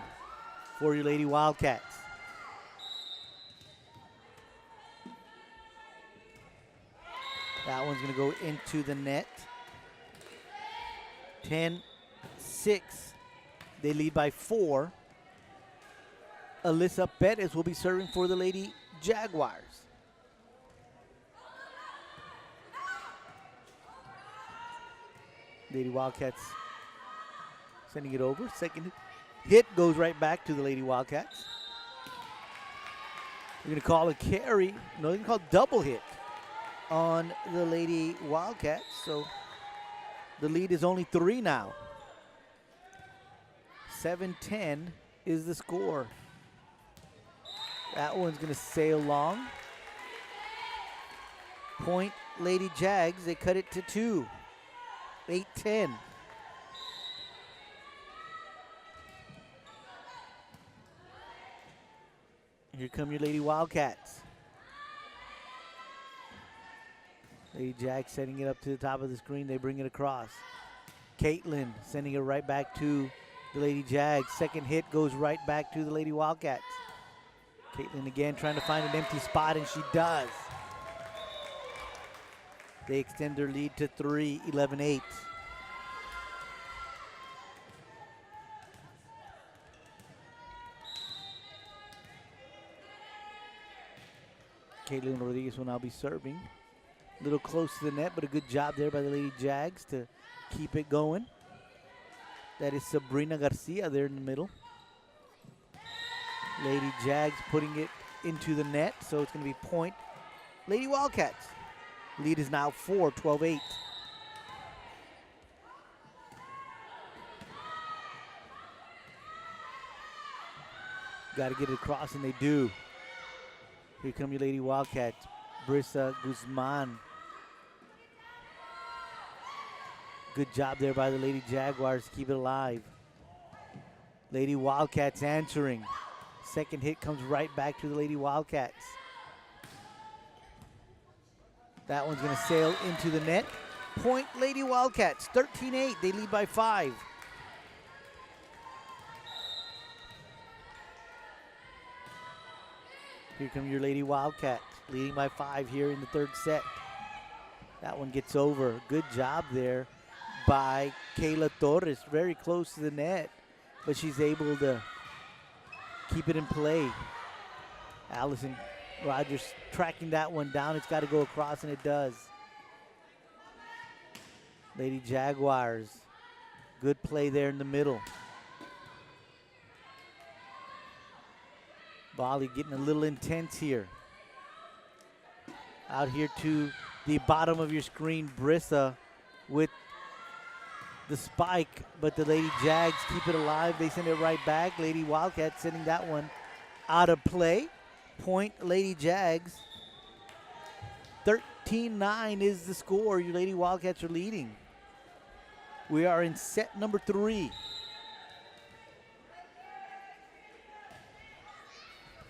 Speaker 1: for your Lady Wildcats. That one's going to go into the net. 10-6. They lead by 4. Alyssa Perez will be serving for the Lady Jaguars. Lady Wildcats sending it over. Second hit goes right back to the Lady Wildcats. We're going to call a carry. No, they're going to call double hit on the Lady Wildcats. So the lead is only 3 now. 7-10 is the score. That one's going to sail long. Point Lady Jags. They cut it to 2. 8-10. Here come your Lady Wildcats. Lady Jags setting it up to the top of the screen. They bring it across. Caitlin sending it right back to the Lady Jags. Second hit goes right back to the Lady Wildcats. Caitlin again trying to find an empty spot, and she does. They extend their lead to 3, 11-8. Caitlin Rodriguez will now be serving. A little close to the net, but a good job there by the Lady Jags to keep it going. That is Sabrina Garcia there in the middle. Lady Jags putting it into the net, so it's going to be point Lady Wildcats. Lead is now 4, 12-8. Got to get it across, and they do. Here come your Lady Wildcats. Brisa Guzman. Good job there by the Lady Jaguars to keep it alive. Lady Wildcats answering. Second hit comes right back to the Lady Wildcats. That one's going to sail into the net. Point Lady Wildcats, 13-8. They lead by 5. Here come your Lady Wildcats, leading by 5 here in the third set. That one gets over. Good job there by Kayla Torres. Very close to the net, but she's able to keep it in play. Allison Rogers tracking that one down. It's got to go across, and it does. Lady Jaguars, good play there in the middle. Volley getting a little intense here. Out here to the bottom of your screen, Brissa with the spike, but the Lady Jags keep it alive. They send it right back. Lady Wildcats sending that one out of play. Point Lady Jags. 13-9 is the score. Your Lady Wildcats are leading. We are in set number 3.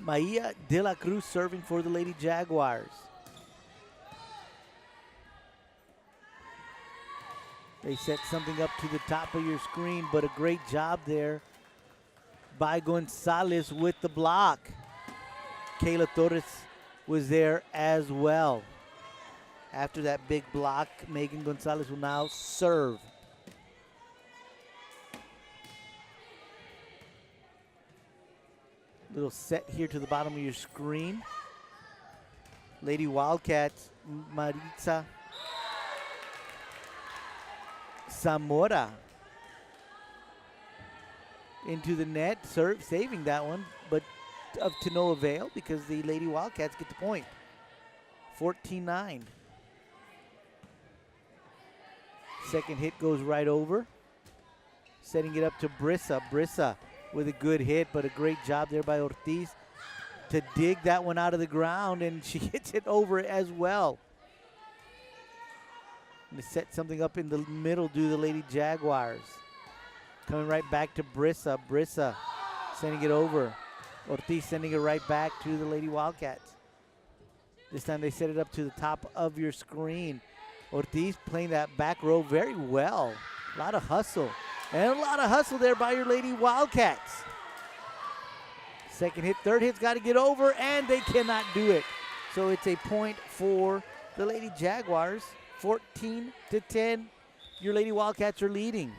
Speaker 1: Maia de la Cruz serving for the Lady Jaguars. They set something up to the top of your screen, but a great job there by Gonzalez with the block. Kayla Torres was there as well. After that big block, Megan Gonzalez will now serve. Little set here to the bottom of your screen. Lady Wildcats, Maritza Zamora into the net, saving that one, but to no avail because the Lady Wildcats get the point. 14-9. Second hit goes right over. Setting it up to Brissa. Brissa with a good hit, but a great job there by Ortiz to dig that one out of the ground, and she hits it over as well. And to set something up in the middle do the Lady Jaguars. Coming right back to Brissa. Brissa sending it over. Ortiz sending it right back to the Lady Wildcats. This time they set it up to the top of your screen. Ortiz playing that back row very well. A lot of hustle. And a lot of hustle there by your Lady Wildcats. Second hit, third hit's got to get over, and they cannot do it. So it's a point for the Lady Jaguars. 14-10. Your Lady Wildcats are leading.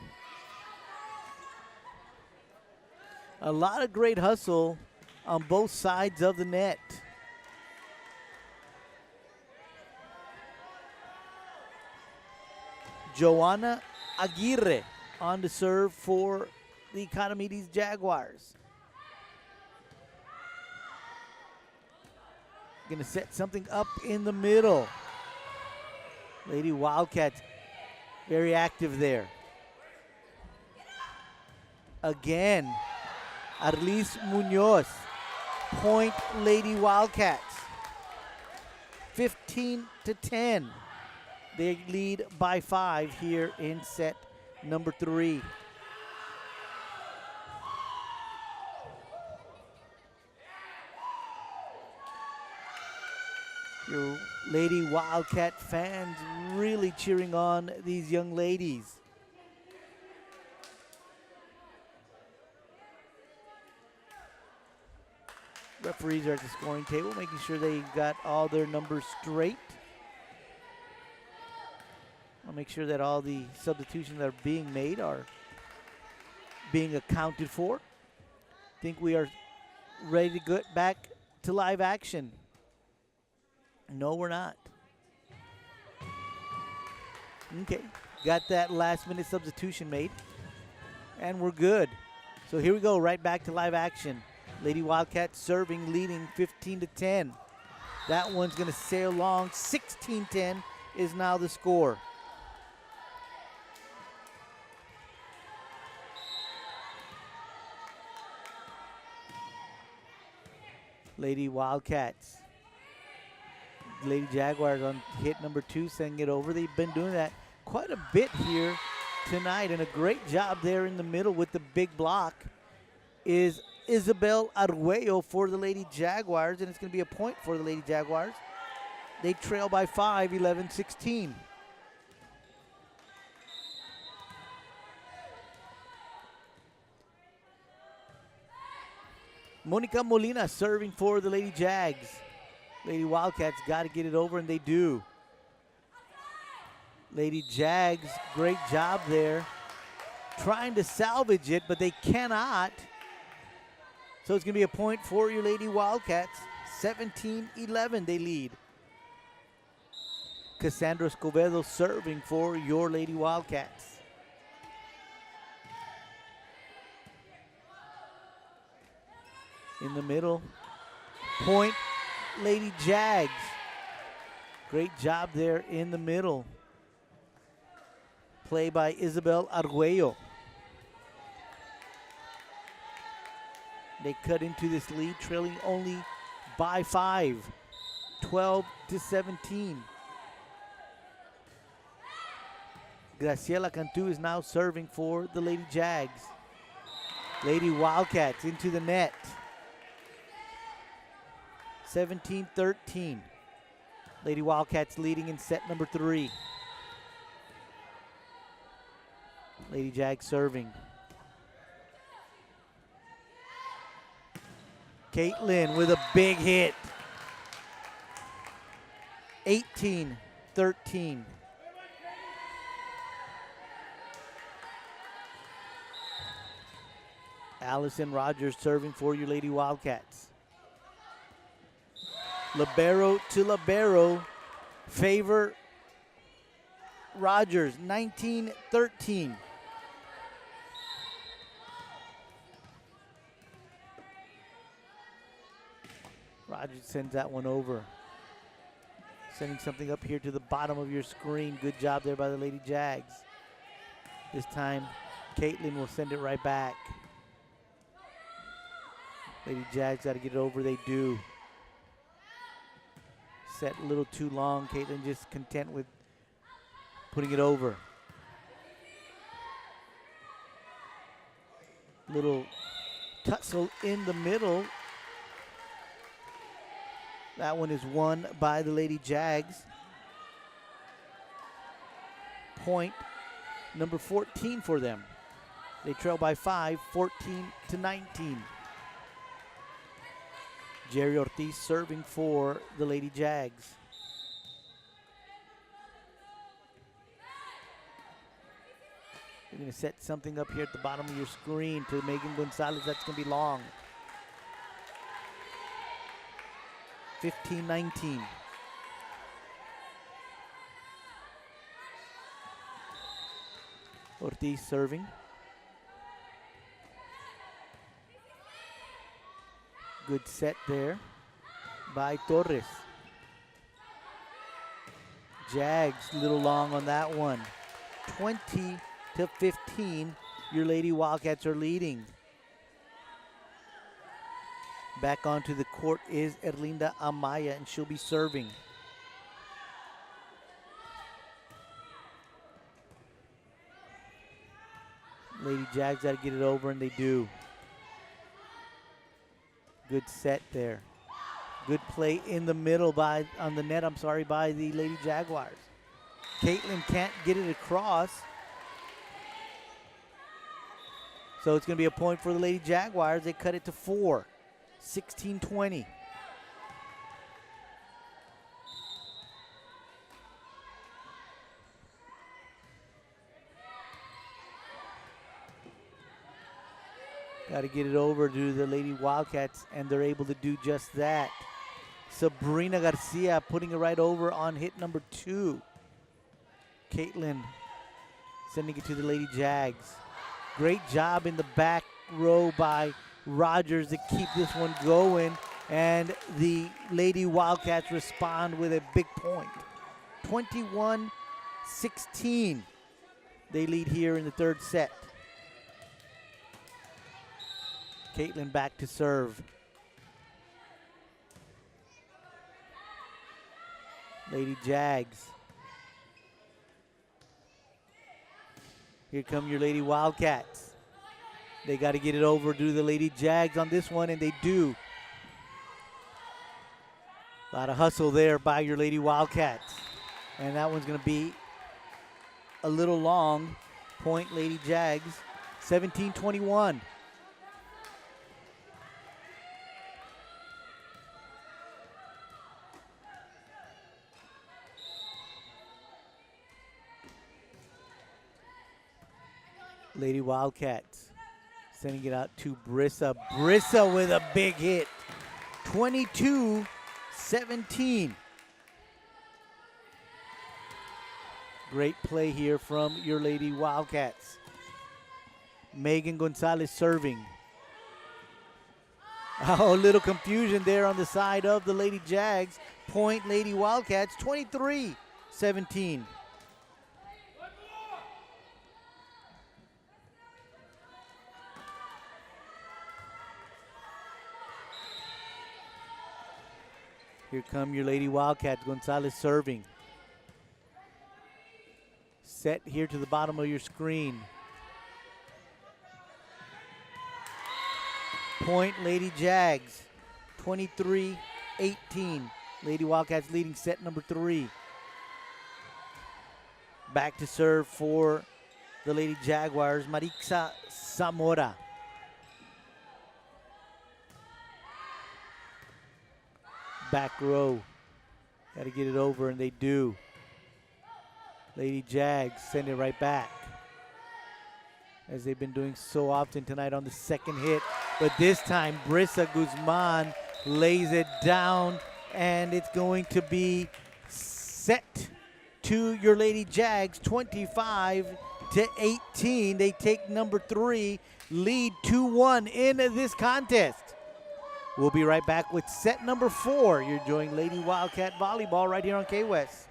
Speaker 1: A lot of great hustle on both sides of the net. Joanna Aguirre on to serve for the Economedes Jaguars. Going to set something up in the middle. Lady Wildcats very active there. Again, Arlis Munoz, point Lady Wildcats. 15-10. They lead by 5 here in set number 3. Your Lady Wildcat fans really cheering on these young ladies. Referees are at the scoring table, making sure they got all their numbers straight. I'll make sure that all the substitutions that are being made are being accounted for. I think we are ready to get back to live action. No, we're not. Okay, got that last-minute substitution made, and we're good. So here we go, right back to live action. Lady Wildcats serving, leading 15-10. That one's going to sail long. 16-10 is now the score. Lady Wildcats. Lady Jaguars on hit number 2, sending it over. They've been doing that quite a bit here tonight, and a great job there in the middle with the big block is Isabel Arguello for the Lady Jaguars, and it's going to be a point for the Lady Jaguars. They trail by 5, 11-16. Monica Molina serving for the Lady Jags. Lady Wildcats got to get it over, and they do. Lady Jags, great job there. Trying to salvage it, but they cannot. So it's going to be a point for your Lady Wildcats. 17-11 they lead. Cassandra Escobedo serving for your Lady Wildcats. In the middle, point, Lady Jags. Great job there in the middle. Play by Isabel Arguello. They cut into this lead, trailing only by 5, 12-17. Graciela Cantu is now serving for the Lady Jags. Lady Wildcats into the net. 17-13. Lady Wildcats leading in set number 3. Lady Jags serving. Caitlin with a big hit. 18-13. Allison Rogers serving for your Lady Wildcats. Libero to libero. Favor Rogers, 19-13. Rogers sends that one over. Sending something up here to the bottom of your screen. Good job there by the Lady Jags. This time, Caitlin will send it right back. Lady Jags got to get it over. They do. Set a little too long. Caitlin just content with putting it over. Little tussle in the middle. That one is won by the Lady Jags. Point number 14 for them. They trail by 5, 14-19. Jerry Ortiz serving for the Lady Jags. You're going to set something up here at the bottom of your screen to Megan Gonzalez. That's going to be long. 15-19. Ortiz serving. Good set there by Torres. Jags a little long on that one. 20-15, your Lady Wildcats are leading. Back onto the court is Erlinda Amaya, and she'll be serving. Lady Jags got to get it over, and they do. Good set there. Good play in the middle by the Lady Jaguars. Caitlin can't get it across. So it's going to be a point for the Lady Jaguars. They cut it to 4. 16-20. Got to get it over to the Lady Wildcats, and they're able to do just that. Sabrina Garcia putting it right over on hit number 2. Caitlin sending it to the Lady Jags. Great job in the back row by Rogers to keep this one going, and the Lady Wildcats respond with a big point. 21-16. They lead here in the third set. Caitlin back to serve. Lady Jags. Here come your Lady Wildcats. They got to get it over to the Lady Jags on this one, and they do. A lot of hustle there by your Lady Wildcats. And that one's going to be a little long. Point Lady Jags, 17-21. Lady Wildcats sending it out to Brissa. Brissa with a big hit. 22-17. Great play here from your Lady Wildcats. Megan Gonzalez serving. Oh, a little confusion there on the side of the Lady Jags. Point Lady Wildcats, 23-17. Here come your Lady Wildcats. Gonzalez serving. Set here to the bottom of your screen. Point Lady Jags, 23-18. Lady Wildcats leading set number 3. Back to serve for the Lady Jaguars, Marixa Zamora. Back row. Got to get it over, and they do. Lady Jags send it right back, as they've been doing so often tonight on the second hit. But this time, Brissa Guzman lays it down, and it's going to be set to your Lady Jags, 25-18. They take number 3, lead 2-1 in this contest. We'll be right back with set number 4. You're enjoying Lady Wildcat Volleyball right here on K-West.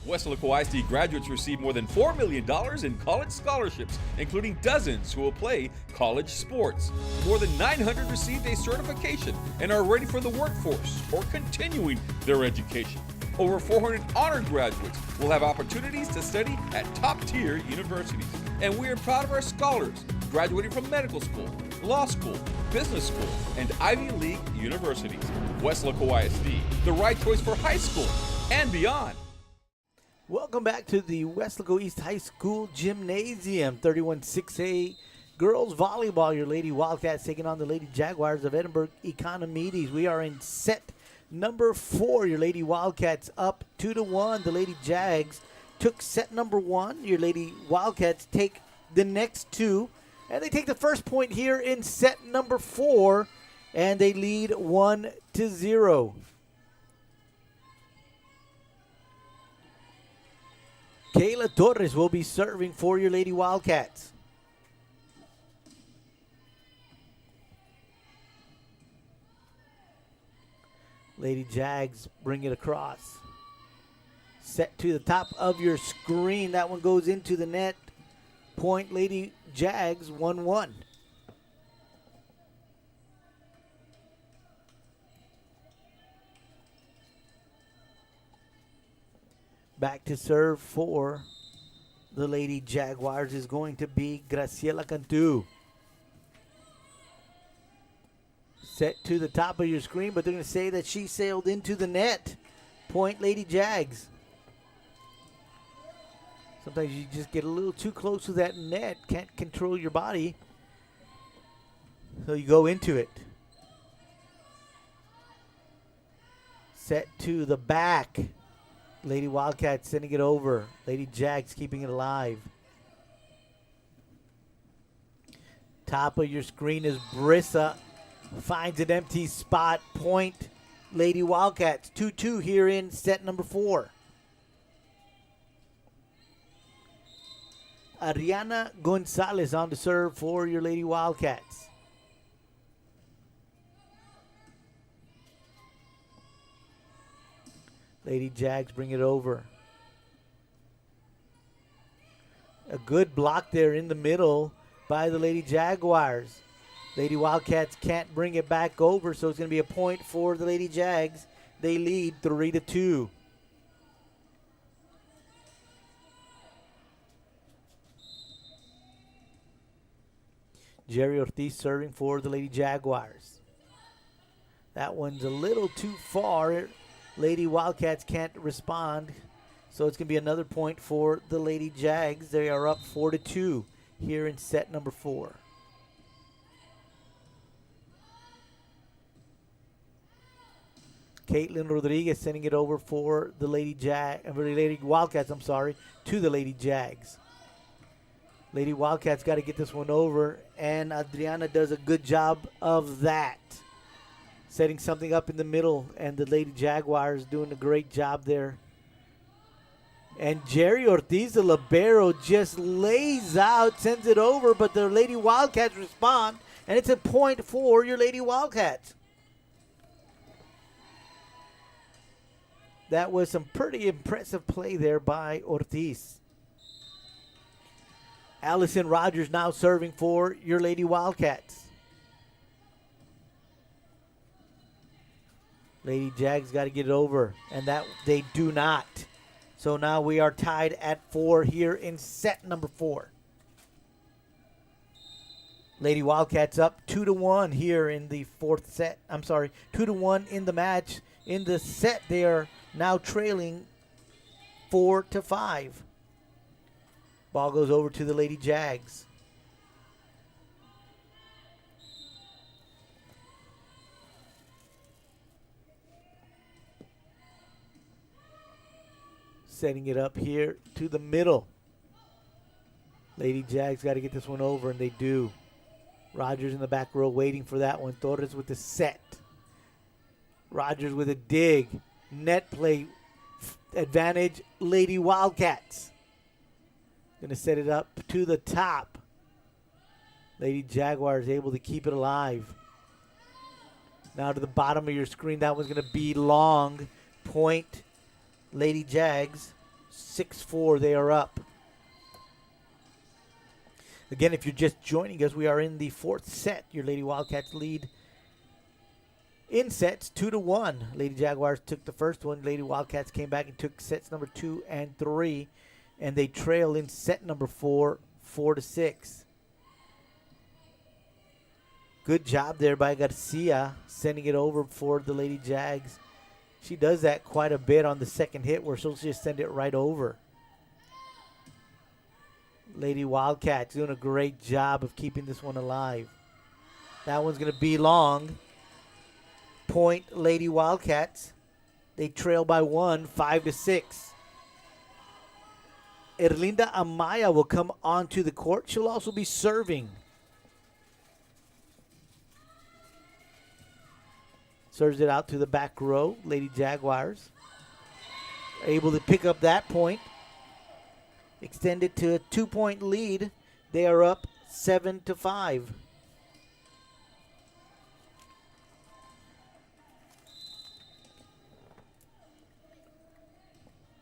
Speaker 2: Weslaco ISD graduates receive more than $4 million in college scholarships, including dozens who will play college sports. More than 900 received a certification and are ready for the workforce or continuing their education. Over 400 honor graduates will have opportunities to study at top-tier universities. And we are proud of our scholars graduating from medical school, law school, business school, and Ivy League universities. Weslaco ISD, the right choice for high school and beyond.
Speaker 1: Welcome back to the Weslaco East High School Gymnasium. 31-6A girls volleyball. Your Lady Wildcats taking on the Lady Jaguars of Edinburg Economedes. We are in set number 4. Your Lady Wildcats up 2-1. The Lady Jags took set number 1. Your Lady Wildcats take the next 2. And they take the first point here in set number 4. And they lead 1-0. Kayla Torres will be serving for your Lady Wildcats. Lady Jags bring it across. Set to the top of your screen. That one goes into the net. Point Lady Jags, 1-1. Back to serve for the Lady Jaguars is going to be Graciela Cantu. Set to the top of your screen, but they're going to say that she sailed into the net. Point Lady Jags. Sometimes you just get a little too close to that net, can't control your body, so you go into it. Set to the back. Lady Wildcats sending it over. Lady Jags keeping it alive. Top of your screen is Brissa. Finds an empty spot. Point Lady Wildcats. 2-2 here in set number 4. Ariana Gonzalez on to serve for your Lady Wildcats. Lady Jags bring it over. A good block there in the middle by the Lady Jaguars. Lady Wildcats can't bring it back over, so it's going to be a point for the Lady Jags. They lead 3-2. Jerry Ortiz serving for the Lady Jaguars. That one's a little too far. Lady Wildcats can't respond, so it's going to be another point for the Lady Jags. They are up 4-2 here in set number 4. Caitlin Rodriguez sending it over for the Lady Wildcats, to the Lady Jags. Lady Wildcats got to get this one over, and Adriana does a good job of that. Setting something up in the middle, and the Lady Jaguars doing a great job there. And Jerry Ortiz, the libero, just lays out, sends it over, but the Lady Wildcats respond, and it's a point for your Lady Wildcats. That was some pretty impressive play there by Ortiz. Allison Rogers now serving for your Lady Wildcats. Lady Jags got to get it over, and that they do not. So now we are tied at 4 here in set number 4. Lady Wildcats up 2-1 here in the 4th set. 2-1 in the match. In the set, they are now trailing 4-5. Ball goes over to the Lady Jags. Setting it up here to the middle. Lady Jags got to get this one over, and they do. Rogers in the back row waiting for that one. Torres with the set. Rogers with a dig. Net play advantage. Lady Wildcats. Going to set it up to the top. Lady Jaguars able to keep it alive. Now to the bottom of your screen. That one's going to be long. Point. Lady Jags. 6-4. They are up. Again, if you're just joining us, we are in the 4th set. Your Lady Wildcats lead in sets 2-1. Lady Jaguars took the first one. Lady Wildcats came back and took sets number 2 and 3. And they trail in set number 4, 4-6. Good job there by Garcia, sending it over for the Lady Jags. She does that quite a bit on the second hit where she'll just send it right over. Lady Wildcats doing a great job of keeping this one alive. That one's going to be long. Point Lady Wildcats. They trail by 1, 5-6. Erlinda Amaya will come onto the court. She'll also be serving. Serves it out to the back row. Lady Jaguars able to pick up that point. Extend it to a 2-point lead. They are up 7-5.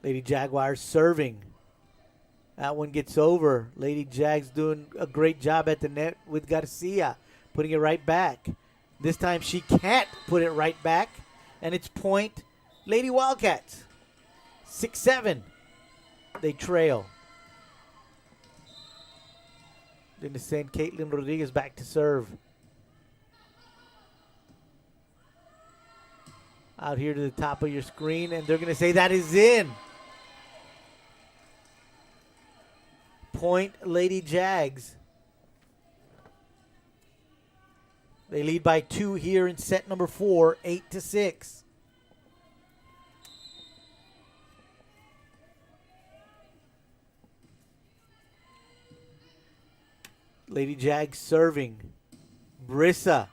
Speaker 1: Lady Jaguars serving. That one gets over. Lady Jags doing a great job at the net with Garcia, putting it right back. This time she can't put it right back, and it's point Lady Wildcats. 6-7. They trail. Then to send Caitlin Rodriguez back to serve. Out here to the top of your screen, and they're going to say that is in. Point Lady Jags. They lead by 2 here in set number 4, 8-6. Lady Jags serving. Brissa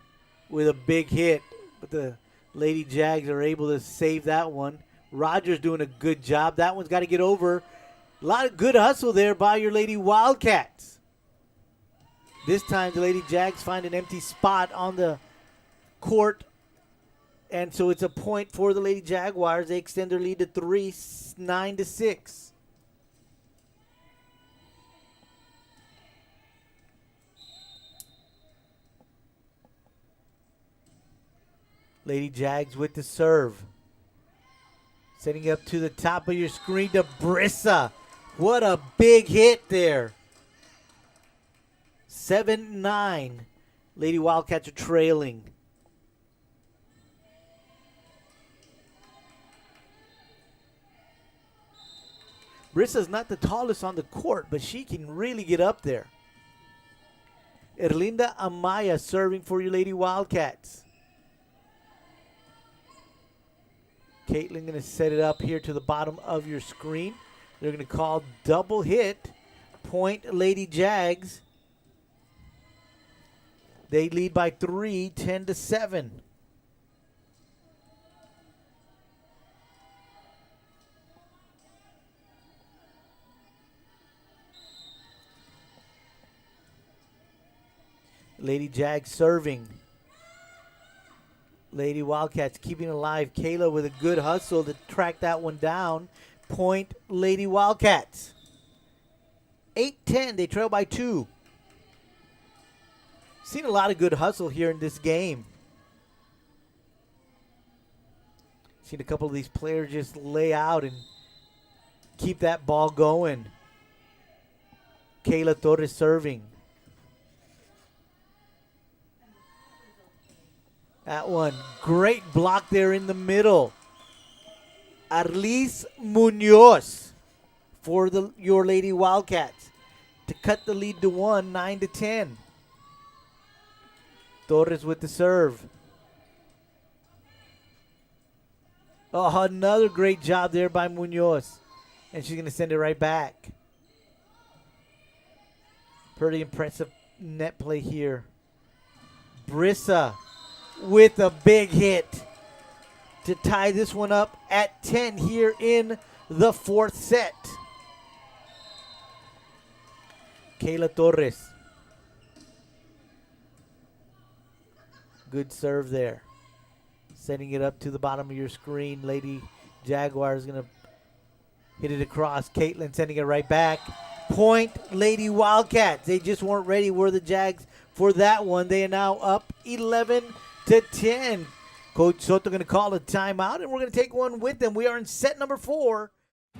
Speaker 1: with a big hit, but the Lady Jags are able to save that one. Rogers doing a good job. That one's got to get over. A lot of good hustle there by your Lady Wildcats. This time the Lady Jags find an empty spot on the court. And so it's a point for the Lady Jaguars. They extend their lead to 3, 9-6. Lady Jags with the serve. Setting up to the top of your screen to Brissa. What a big hit there. 7-9. Lady Wildcats are trailing. Brissa's not the tallest on the court, but she can really get up there. Erlinda Amaya serving for your Lady Wildcats. Caitlin going to set it up here to the bottom of your screen. They're going to call double hit. Point Lady Jags. They lead by 3, 10-7. Lady Jags serving. Lady Wildcats keeping alive. Kayla with a good hustle to track that one down. Point Lady Wildcats. 8-10. They trail by 2. Seen a lot of good hustle here in this game. Seen a couple of these players just lay out and keep that ball going. Kayla Torres serving. That one, great block there in the middle. Arlis Munoz for your Lady Wildcats to cut the lead to 1, 9-10. Torres with the serve. Oh, another great job there by Munoz. And she's going to send it right back. Pretty impressive net play here. Brissa with a big hit to tie this one up at 10 here in the 4th set. Kayla Torres. Good serve there. Setting it up to the bottom of your screen. Lady Jaguar is going to hit it across. Caitlin sending it right back. Point Lady Wildcats. They just weren't ready, were the Jags, for that one. They are now up 11-10. Coach Soto going to call a timeout, and we're going to take one with them. We are in set number 4.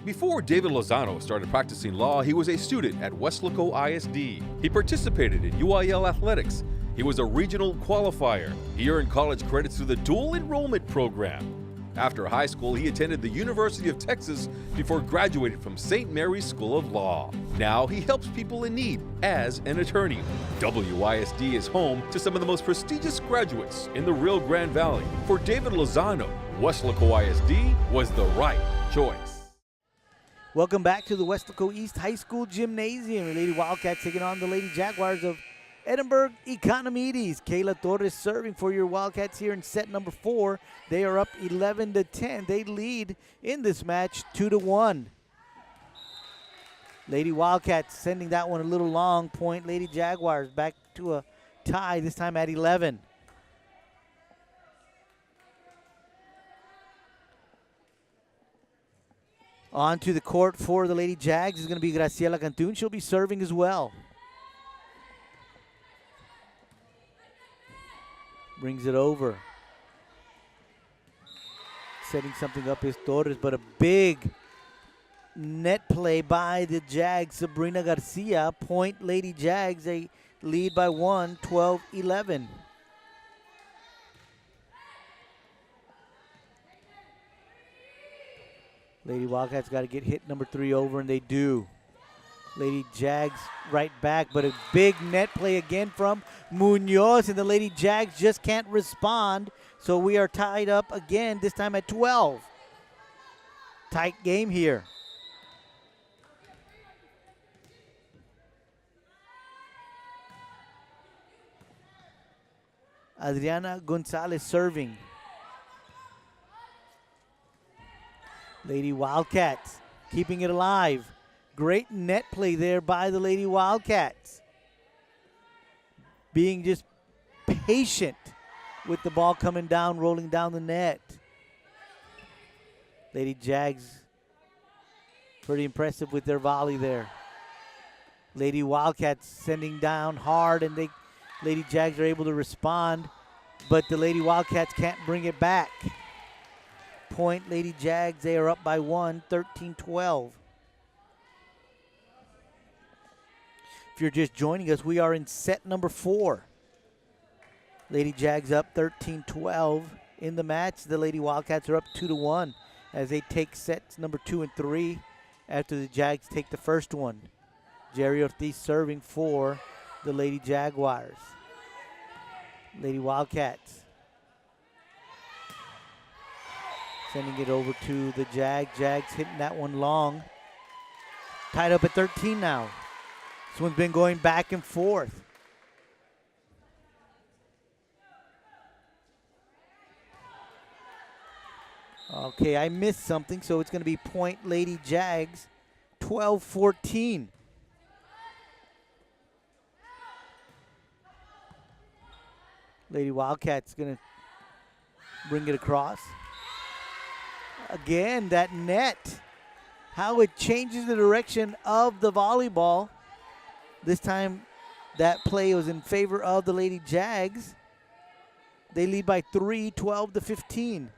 Speaker 2: Before David Lozano started practicing law, he was a student at Weslaco ISD. He participated in UIL athletics. He was a regional qualifier. He earned college credits through the dual enrollment program. After high school, he attended the University of Texas before graduating from St. Mary's School of Law. Now he helps people in need as an attorney. WISD is home to some of the most prestigious graduates in the Rio Grande Valley. For David Lozano, Weslaco ISD was the right choice.
Speaker 1: Welcome back to the Weslaco East High School Gymnasium. The Lady Wildcats taking on the Lady Jaguars of Edinburg Economedes. Kayla Torres serving for your Wildcats here in set number 4. They are up 11-10. They lead in this match 2-1. Lady Wildcats sending that one a little long. Point Lady Jaguars back to a tie, this time at 11. On to the court for the Lady Jags is going to be Graciela Cantun. She'll be serving as well. Brings it over. Setting something up is Torres, but a big net play by the Jags. Sabrina Garcia, point Lady Jags. They lead by 1, 12-11. Lady Wildcats got to get hit number 3 over, and they do. Lady Jags right back, but a big net play again from Munoz, and the Lady Jags just can't respond. So we are tied up again, this time at 12. Tight game here. Adriana Gonzalez serving. Lady Wildcats keeping it alive. Great net play there by the Lady Wildcats. Being just patient with the ball coming down, rolling down the net. Lady Jags, pretty impressive with their volley there. Lady Wildcats sending down hard, and Lady Jags are able to respond, but the Lady Wildcats can't bring it back. Point Lady Jags, they are up by 1, 13-12. If you're just joining us, we are in set number 4. Lady Jags up 13-12 in the match. The Lady Wildcats are up 2-1 as they take sets number 2 and 3 after the Jags take the first one. Jerry Ortiz serving for the Lady Jaguars. Lady Wildcats sending it over to the Jags. Jags hitting that one long. Tied up at 13 now. This one's been going back and forth. Okay, I missed something, so it's going to be point Lady Jags, 12-14. Lady Wildcats going to bring it across. Again, that net, how it changes the direction of the volleyball. This time, that play was in favor of the Lady Jags. They lead by 3, 12-15.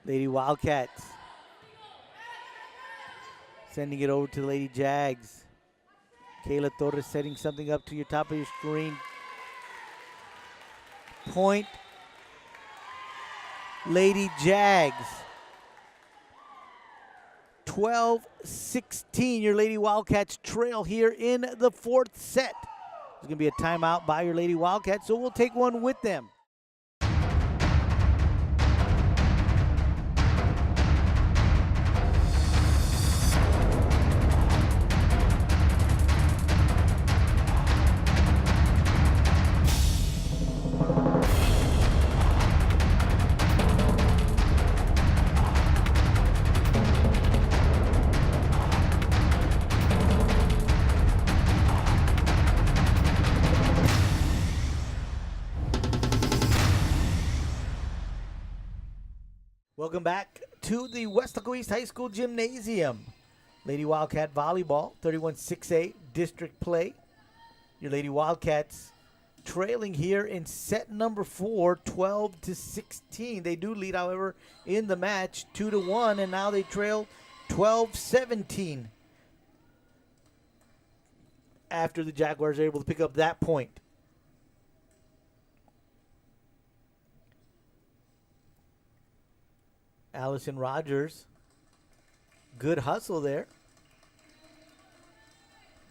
Speaker 1: Lady Wildcats sending it over to the Lady Jags. Kayla Torres setting something up to your top of your screen. Point Lady Jags. 12-16. Your Lady Wildcats trail here in the 4th set. There's going to be a timeout by your Lady Wildcats, so we'll take one with them. Welcome back to the Weslaco East High School Gymnasium. Lady Wildcat Volleyball, 31-6A district play. Your Lady Wildcats trailing here in set number 4, 12-16. They do lead, however, in the match 2-1, and now they trail 12-17 after the Jaguars are able to pick up that point. Allison Rogers, good hustle there.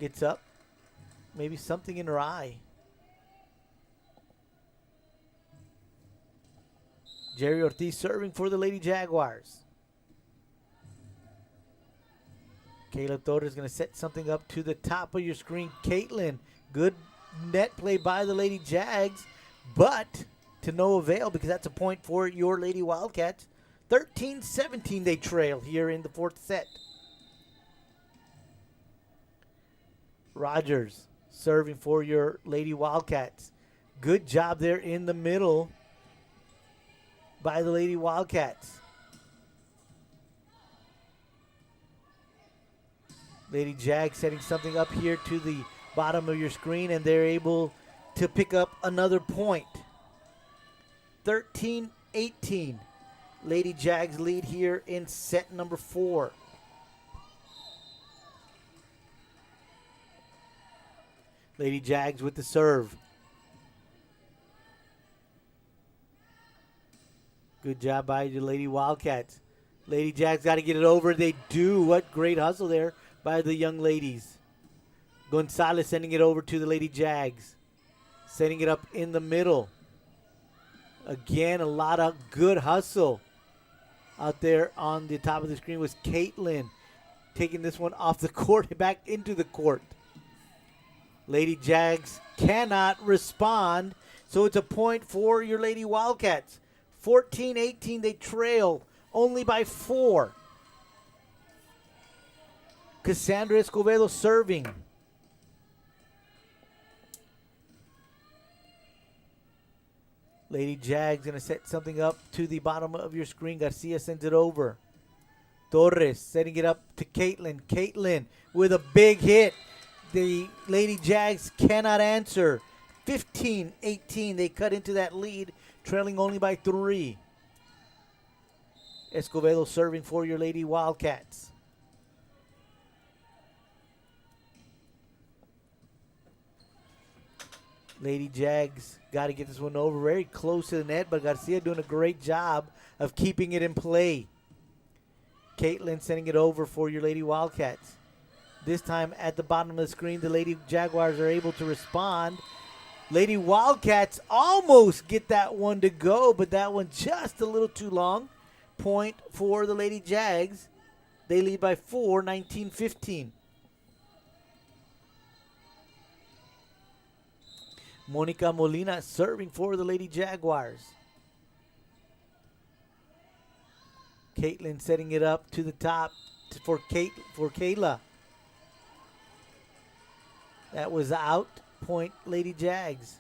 Speaker 1: Gets up, maybe something in her eye. Jerry Ortiz serving for the Lady Jaguars. Kayla Torres is going to set something up to the top of your screen. Caitlin, good net play by the Lady Jags, but to no avail because that's a point for your Lady Wildcats. 13-17 they trail here in the 4th set. Rogers serving for your Lady Wildcats. Good job there in the middle by the Lady Wildcats. Lady Jag setting something up here to the bottom of your screen, and they're able to pick up another point. 13-18. Lady Jags lead here in set number 4. Lady Jags with the serve. Good job by the Lady Wildcats. Lady Jags got to get it over. They do. What great hustle there by the young ladies. Gonzalez sending it over to the Lady Jags. Setting it up in the middle. Again, a lot of good hustle. Out there on the top of the screen was Caitlin taking this one off the court back into the court. Lady Jags cannot respond. So it's a point for your Lady Wildcats. 14-18, they trail only by 4. Cassandra Escobedo serving. Lady Jags going to set something up to the bottom of your screen. Garcia sends it over. Torres setting it up to Caitlin. Caitlin with a big hit. The Lady Jags cannot answer. 15-18, they cut into that lead, trailing only by 3. Escobedo serving for your Lady Wildcats. Lady Jags got to get this one over. Very close to the net, but Garcia doing a great job of keeping it in play. Caitlin sending it over for your Lady Wildcats. This time at the bottom of the screen, the Lady Jaguars are able to respond. Lady Wildcats almost get that one to go, but that one just a little too long. Point for the Lady Jags. They lead by 4, 19-15. Monica Molina serving for the Lady Jaguars. Caitlin setting it up to the top for Kayla. That was out. Point Lady Jags.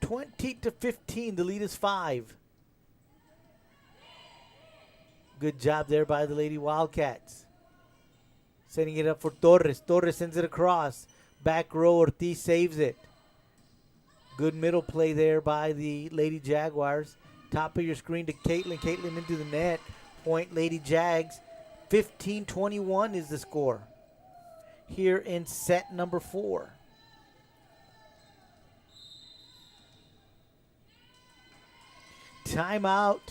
Speaker 1: (20-15). The lead is 5. Good job there by the Lady Wildcats. Setting it up for Torres. Torres sends it across. Back row, Ortiz saves it. Good middle play there by the Lady Jaguars. Top of your screen to Caitlin. Caitlin into the net. Point Lady Jags. 15-21 is the score here in set number 4. Timeout.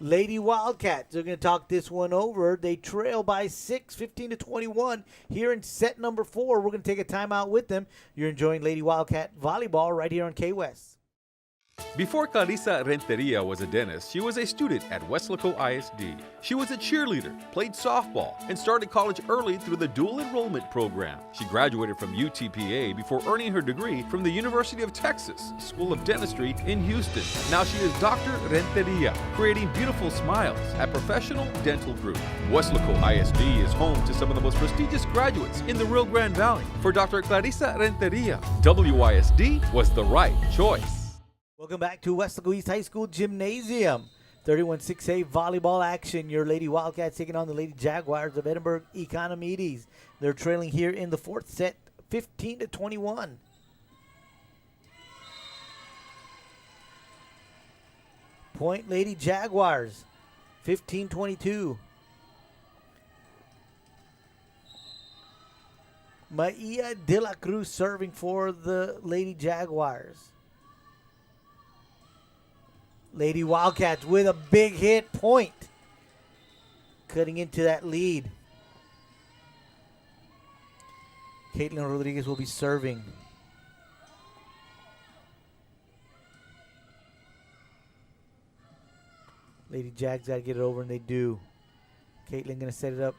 Speaker 1: Lady Wildcats. They're going to talk this one over. They trail by 6, 15-21 here in set number 4. We're going to take a timeout with them. You're enjoying Lady Wildcat Volleyball right here on K-West.
Speaker 2: Before Clarissa Renteria was a dentist, she was a student at Weslaco ISD. She was a cheerleader, played softball, and started college early through the dual enrollment program. She graduated from UTPA before earning her degree from the University of Texas School of Dentistry in Houston. Now she is Dr. Renteria, creating beautiful smiles at Professional Dental Group. Weslaco ISD is home to some of the most prestigious graduates in the Rio Grande Valley. For Dr. Clarissa Renteria, WISD was the right choice.
Speaker 1: Welcome back to Weslaco East High School Gymnasium. 31-6A volleyball action. Your Lady Wildcats taking on the Lady Jaguars of Edinburg Economedes. They're trailing here in the 4th set, 15-21. Point Lady Jaguars, 15-22. Maia de la Cruz serving for the Lady Jaguars. Lady Wildcats with a big hit. Point. Cutting into that lead. Caitlin Rodriguez will be serving. Lady Jags got to get it over, and they do. Caitlin going to set it up.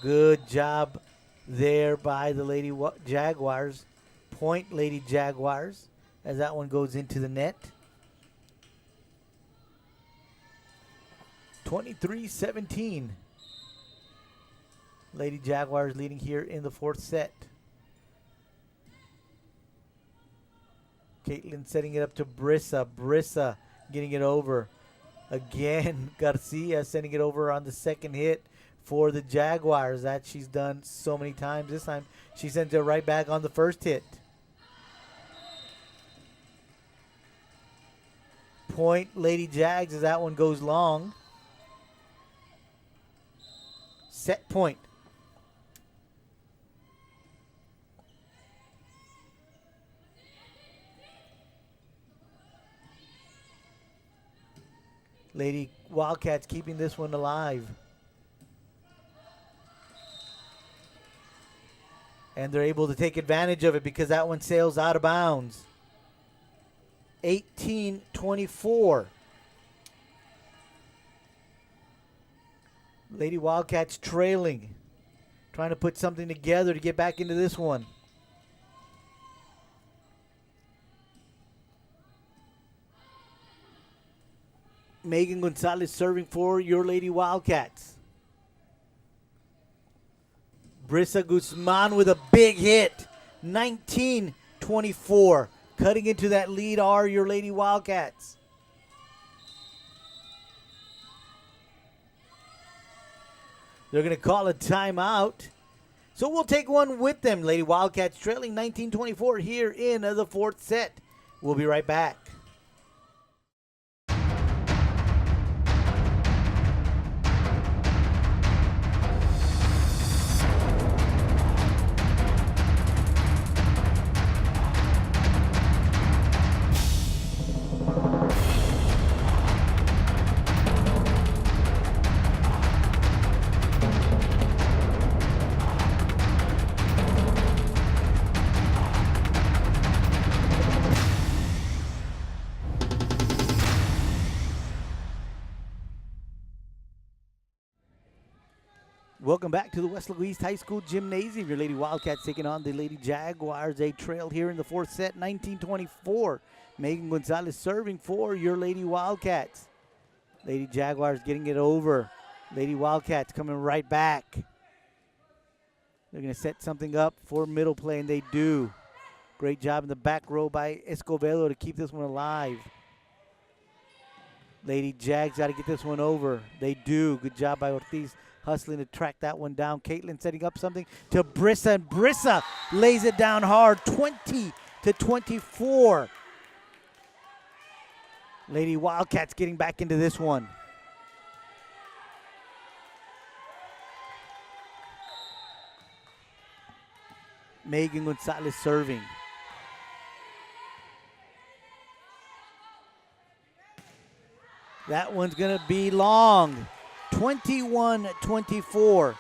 Speaker 1: Good job there by the Lady Jaguars. Point Lady Jaguars as that one goes into the net. 23-17. Lady Jaguars leading here in the 4th set. Caitlin setting it up to Brissa. Brissa getting it over. Again, Garcia sending it over on the second hit for the Jaguars. That she's done so many times. This time she sends it right back on the first hit. Point Lady Jags as that one goes long. Set point. Lady Wildcats keeping this one alive. And they're able to take advantage of it because that one sails out of bounds. 18-24. Lady Wildcats trailing. Trying to put something together to get back into this one. Megan Gonzalez serving for your Lady Wildcats. Brisa Guzman with a big hit. 19-24. Cutting into that lead are your Lady Wildcats. They're going to call a timeout. So we'll take one with them. Lady Wildcats trailing 19-24 here in the fourth set. We'll be right back. Welcome back to the Weslaco East High School Gymnasium. Your Lady Wildcats taking on the Lady Jaguars. They trailed here in the fourth set, 19-24. Megan Gonzalez serving for your Lady Wildcats. Lady Jaguars getting it over. Lady Wildcats coming right back. They're going to set something up for middle play, and they do. Great job in the back row by Escobedo to keep this one alive. Lady Jags got to get this one over. They do. Good job by Ortiz. Hustling to track that one down. Caitlin setting up something to Brisa, and Brisa lays it down hard, 20-24. Lady Wildcats getting back into this one. Megan Gonzalez serving. That one's going to be long. 21-24.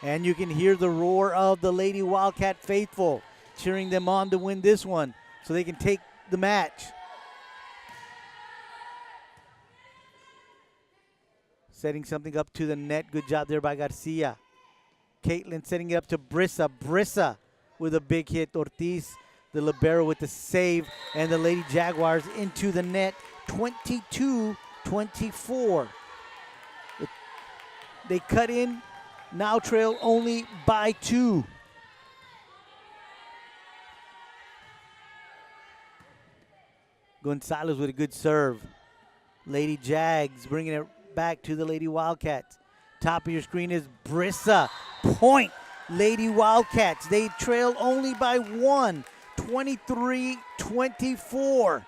Speaker 1: And you can hear the roar of the Lady Wildcat faithful cheering them on to win this one so they can take the match. Setting something up to the net. Good job there by Garcia. Caitlin setting it up to Brisa. Brisa with a big hit. Ortiz, the libero, with the save. And the Lady Jaguars into the net. 22-24. They cut in, now trail only by 2. Gonzalez with a good serve. Lady Jags bringing it back to the Lady Wildcats. Top of your screen is Brisa. Point, Lady Wildcats. They trail only by 1, 23-24.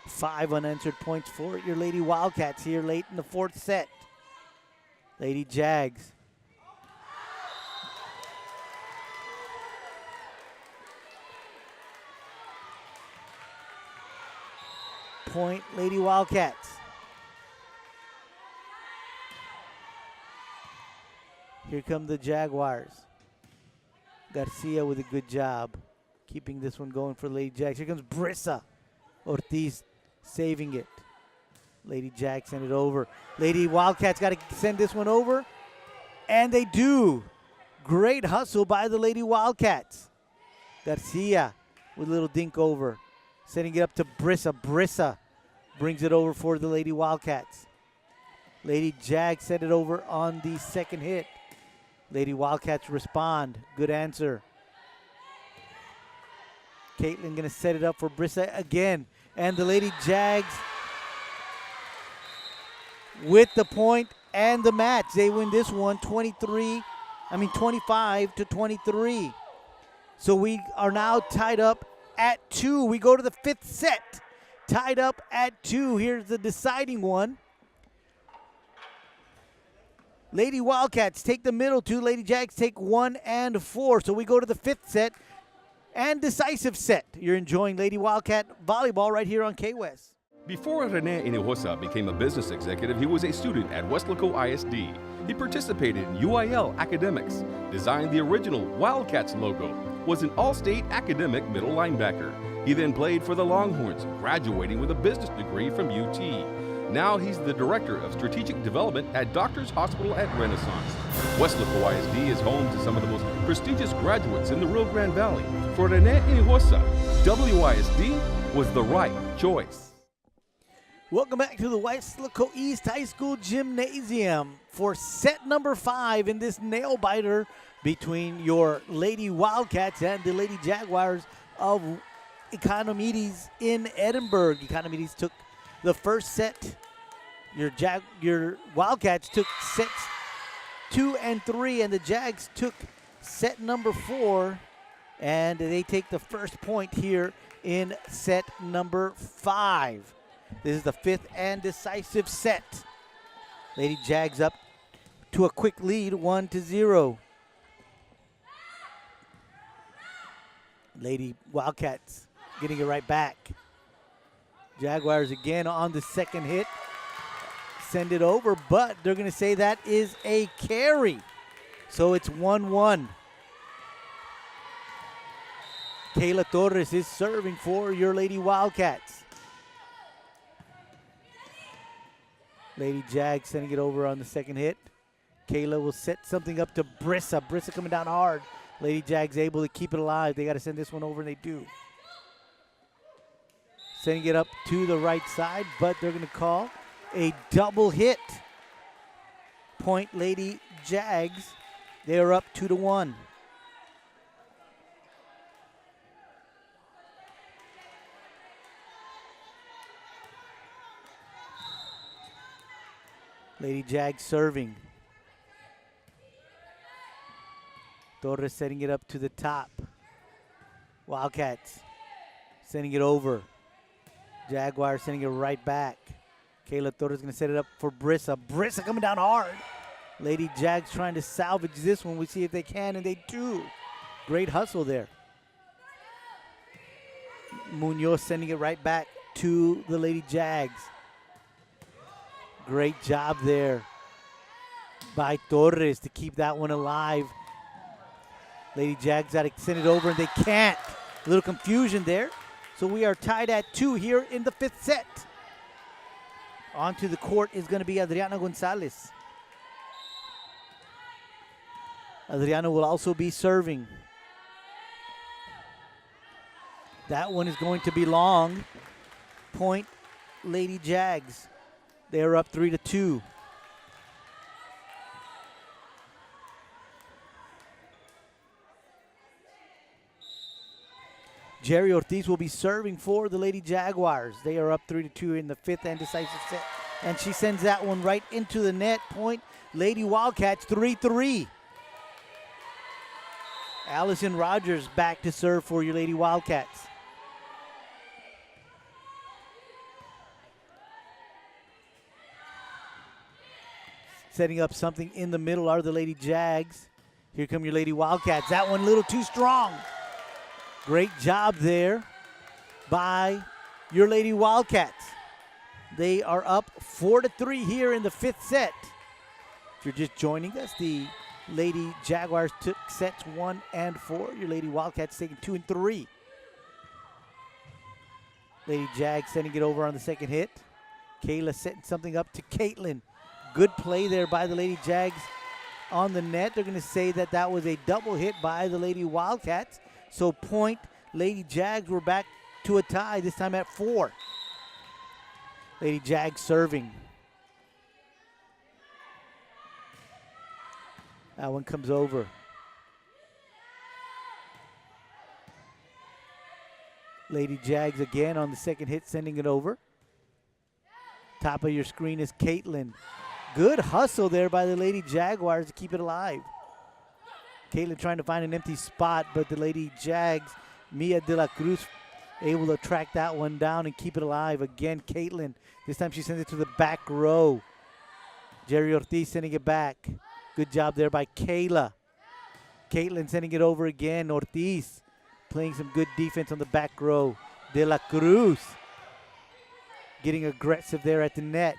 Speaker 1: 5 unanswered points for your Lady Wildcats here late in the fourth set. Lady Jags. Point, Lady Wildcats. Here come the Jaguars. Garcia with a good job keeping this one going for Lady Jags. Here comes Brisa. Ortiz saving it. Lady Jags send it over. Lady Wildcats got to send this one over. And they do. Great hustle by the Lady Wildcats. Garcia with a little dink over. Setting it up to Brisa. Brisa brings it over for the Lady Wildcats. Lady Jags set it over on the second hit. Lady Wildcats respond. Good answer. Caitlin going to set it up for Brisa again. And the Lady Jags with the point and the match. They win this one 25-23. So we are now tied up at 2. We go to the fifth set. Tied up at 2. Here's the deciding one. Lady Wildcats take the middle 2. Lady Jags take 1 and 4. So we go to the fifth set and decisive set. You're enjoying Lady Wildcat volleyball right here on K-West.
Speaker 2: Before Rene Hinojosa became a business executive, he was a student at Weslaco ISD. He participated in UIL academics, designed the original Wildcats logo, was an all-state academic middle linebacker. He then played for the Longhorns, graduating with a business degree from UT. Now he's the Director of Strategic Development at Doctors Hospital at Renaissance. Weslaco ISD is home to some of the most prestigious graduates in the Rio Grande Valley. For Rene Ihosa, WISD was the right choice.
Speaker 1: Welcome back to the Weslaco East High School Gymnasium for set number 5 in this nail-biter between your Lady Wildcats and the Lady Jaguars of Economedes in Edinburg. Economedes took the first set. Your Wildcats took sets 2 and 3, and the Jags took set number 4, and they take the first point here in set number 5. This is the 5th and decisive set. Lady Jags up to a quick lead, 1-0. Lady Wildcats getting it right back. Jaguars again on the second hit. Send it over, but they're going to say that is a carry. So it's 1-1. Kayla Torres is serving for your Lady Wildcats. Lady Jags sending it over on the second hit. Kayla will set something up to Brissa. Brissa coming down hard. Lady Jags able to keep it alive. They got to send this one over, and they do. Sending it up to the right side, but they're going to call a double hit. Point Lady Jags. They are up 2-1. Lady Jags serving. Torres setting it up to the top. Wildcats sending it over. Jaguars sending it right back. Kayla Torres going to set it up for Brissa. Brissa coming down hard. Lady Jags trying to salvage this one. We see if they can, and they do. Great hustle there. Munoz sending it right back to the Lady Jags. Great job there by Torres to keep that one alive. Lady Jags got to send it over, and they can't. A little confusion there. So we are tied at 2 here in the 5th set. Onto the court is going to be Adriana Gonzalez. Adriana will also be serving. That one is going to be long. Point Lady Jags. They're up 3-2. Jerry Ortiz will be serving for the Lady Jaguars. They are up 3-2 in the 5th and decisive set. And she sends that one right into the net. Point Lady Wildcats 3-3. Allison Rogers back to serve for your Lady Wildcats. Setting up something in the middle are the Lady Jags. Here come your Lady Wildcats. That one a little too strong. Great job there by your Lady Wildcats. They are up 4-3 here in the 5th set. If you're just joining us, the Lady Jaguars took sets 1 and 4. Your Lady Wildcats taking 2 and 3. Lady Jags sending it over on the second hit. Kayla setting something up to Caitlin. Good play there by the Lady Jags on the net. They're going to say that that was a double hit by the Lady Wildcats. So point Lady Jags. We're back to a tie, this time at 4. Lady Jags serving. That one comes over. Lady Jags again on the second hit, sending it over. Top of your screen is Caitlin. Good hustle there by the Lady Jaguars to keep it alive. Caitlin trying to find an empty spot, but the Lady Jags, Mia de la Cruz, able to track that one down and keep it alive. Again, Caitlin. This time she sends it to the back row. Jerry Ortiz sending it back. Good job there by Kayla. Caitlin sending it over again. Ortiz playing some good defense on the back row. De la Cruz getting aggressive there at the net.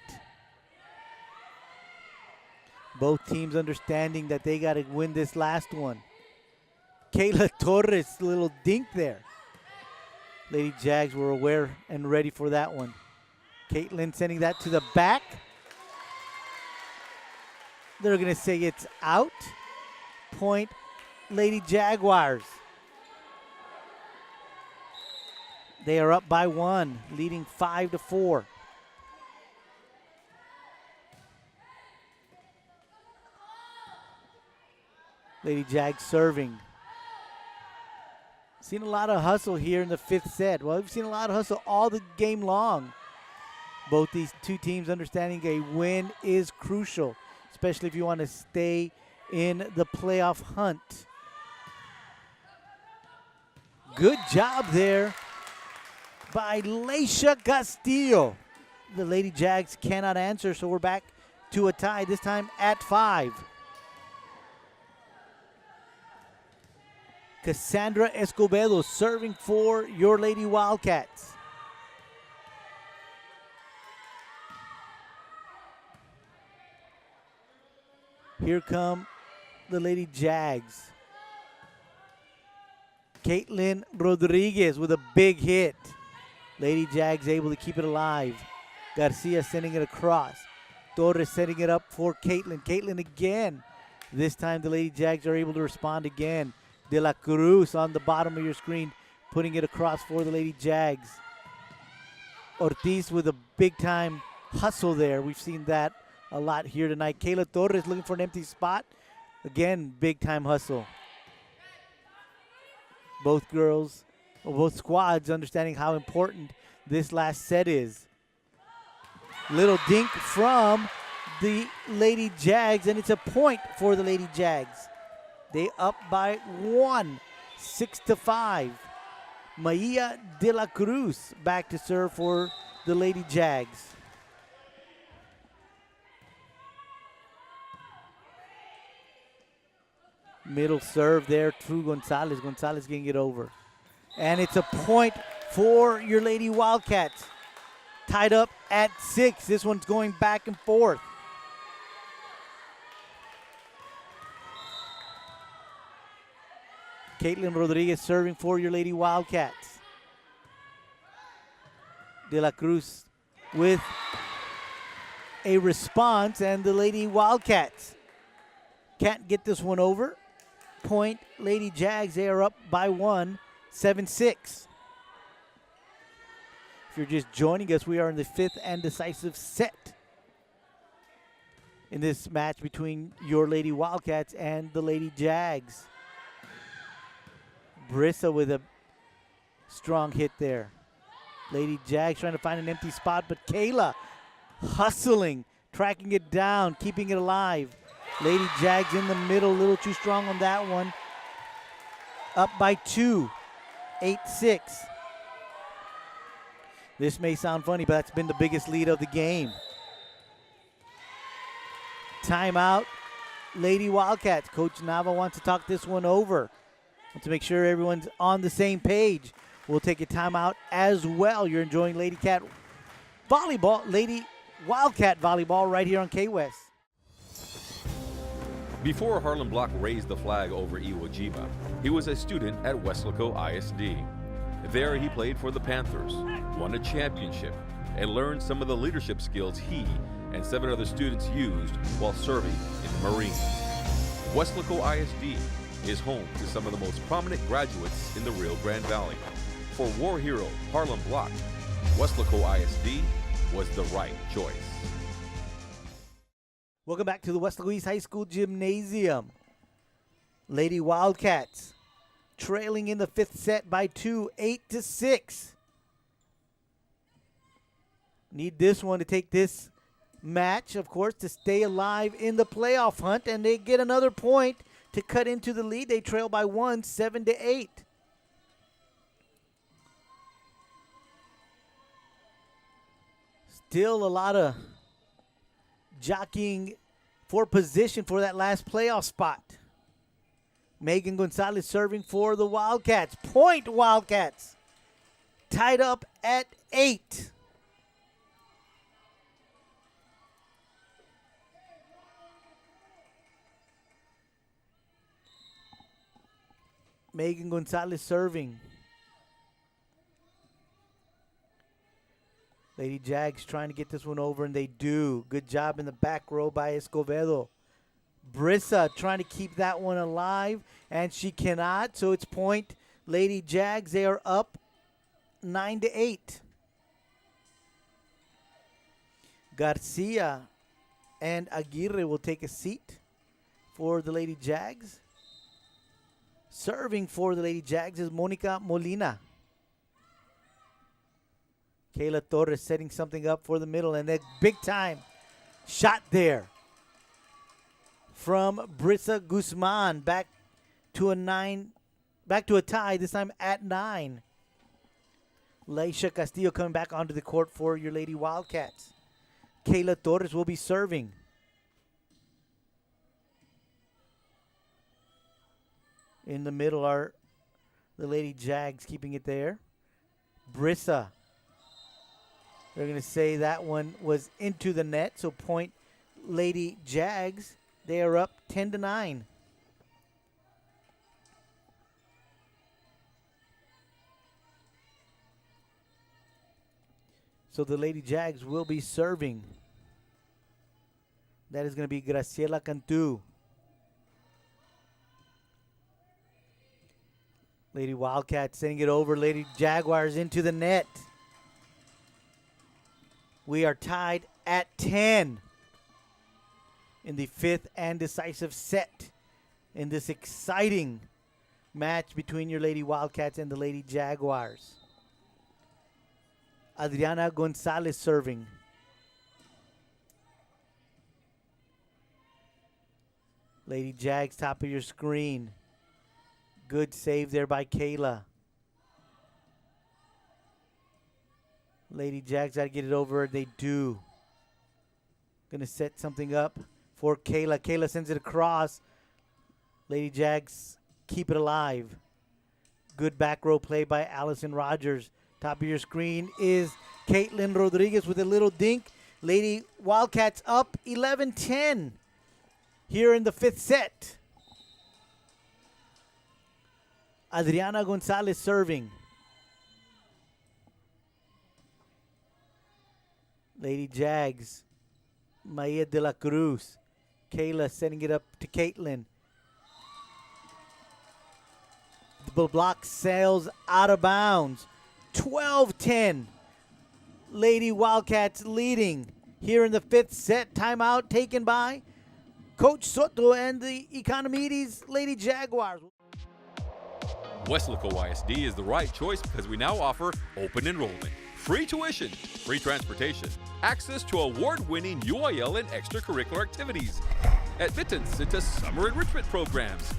Speaker 1: Both teams understanding that they got to win this last one. Kayla Torres, little dink there. Lady Jags were aware and ready for that one. Caitlin sending that to the back. They're going to say it's out. Point, Lady Jaguars. They are up by 1, leading 5-4. Lady Jags serving. Seen a lot of hustle here in the 5th set. Well, we've seen a lot of hustle all the game long. Both these two teams understanding a win is crucial, especially if you want to stay in the playoff hunt. Good job there by Leisha Castillo. The Lady Jags cannot answer, so we're back to a tie, this time at 5. Cassandra Escobedo serving for your Lady Wildcats. Here come the Lady Jags. Caitlin Rodriguez with a big hit. Lady Jags able to keep it alive. Garcia sending it across. Torres setting it up for Caitlin. Caitlin again. This time the Lady Jags are able to respond again. De La Cruz on the bottom of your screen, putting it across for the Lady Jags. Ortiz with a big-time hustle there. We've seen that a lot here tonight. Kayla Torres looking for an empty spot. Again, big-time hustle. Both girls, or both squads understanding how important this last set is. Little dink from the Lady Jags, and it's a point for the Lady Jags. They up by 1, 6-5. Maia de la Cruz back to serve for the Lady Jags. Middle serve there to Gonzalez. Gonzalez getting it over. And it's a point for your Lady Wildcats. Tied up at 6. This one's going back and forth. Caitlin Rodriguez serving for your Lady Wildcats. De La Cruz with a response, and the Lady Wildcats can't get this one over. Point, Lady Jags, they are up by 1, 7-6. If you're just joining us, we are in the 5th and decisive set in this match between your Lady Wildcats and the Lady Jags. Brissa with a strong hit there. Lady Jags trying to find an empty spot, but Kayla hustling, tracking it down, keeping it alive. Lady Jags in the middle, a little too strong on that one. Up by 2, 8-6. This may sound funny, but that's been the biggest lead of the game. Timeout, Lady Wildcats. Coach Nava wants to talk this one over. To make sure everyone's on the same page, we'll take a timeout as well. You're enjoying Lady Cat Volleyball, Lady Wildcat Volleyball right here on K-West.
Speaker 2: Before Harlan Block raised the flag over Iwo Jima, he was a student at Weslaco ISD. There he played for the Panthers, won a championship, and learned some of the leadership skills he and 7 other students used while serving in the Marines. Weslaco ISD is home to some of the most prominent graduates in the Rio Grande Valley. For war hero Harlan Block, Weslaco ISD was the right choice.
Speaker 1: Welcome back to the Weslaco East High School Gymnasium. Lady Wildcats trailing in the 5th set by 2, 8-6. Need this one to take this match, of course, to stay alive in the playoff hunt, and they get another point to cut into the lead. They trail by 1, 7-8. Still a lot of jockeying for position for that last playoff spot. Megan Gonzalez serving for the Wildcats. Point, Wildcats. Tied up at 8. Megan Gonzalez serving. Lady Jags trying to get this one over, and they do. Good job in the back row by Escobedo. Brissa trying to keep that one alive, and she cannot. So it's point Lady Jags. They are up 9-8. Garcia and Aguirre will take a seat for the Lady Jags. Serving for the Lady Jags is Monica Molina. Kayla Torres setting something up for the middle, and a big time shot there from Brissa Guzman. Back to a tie, this time at 9. Laisha Castillo coming back onto the court for your Lady Wildcats. Kayla Torres will be serving. In the middle are the Lady Jags keeping it there. Brissa. They're going to say that one was into the net, so point Lady Jags. They are up 10-9. So the Lady Jags will be serving. That is going to be Graciela Cantu. Lady Wildcats sending it over. Lady Jaguars into the net. We are tied at 10 in the fifth and decisive set in this exciting match between your Lady Wildcats and the Lady Jaguars. Adriana Gonzalez serving. Lady Jags, top of your screen. Good save there by Kayla. Lady Jags got to get it over. They do. Going to set something up for Kayla. Kayla sends it across. Lady Jags keep it alive. Good back row play by Allison Rogers. Top of your screen is Caitlin Rodriguez with a little dink. Lady Wildcats up 11-10 here in the fifth set. Adriana Gonzalez serving. Lady Jags, Maya de la Cruz. Kayla sending it up to Caitlin. The block sails out of bounds. 12-10. Lady Wildcats leading here in the fifth set. Timeout taken by Coach Soto and the Economedes Lady Jaguars.
Speaker 2: Weslaco ISD is the right choice because we now offer open enrollment, free tuition, free transportation, access to award-winning UIL and extracurricular activities, admittance into summer enrichment programs,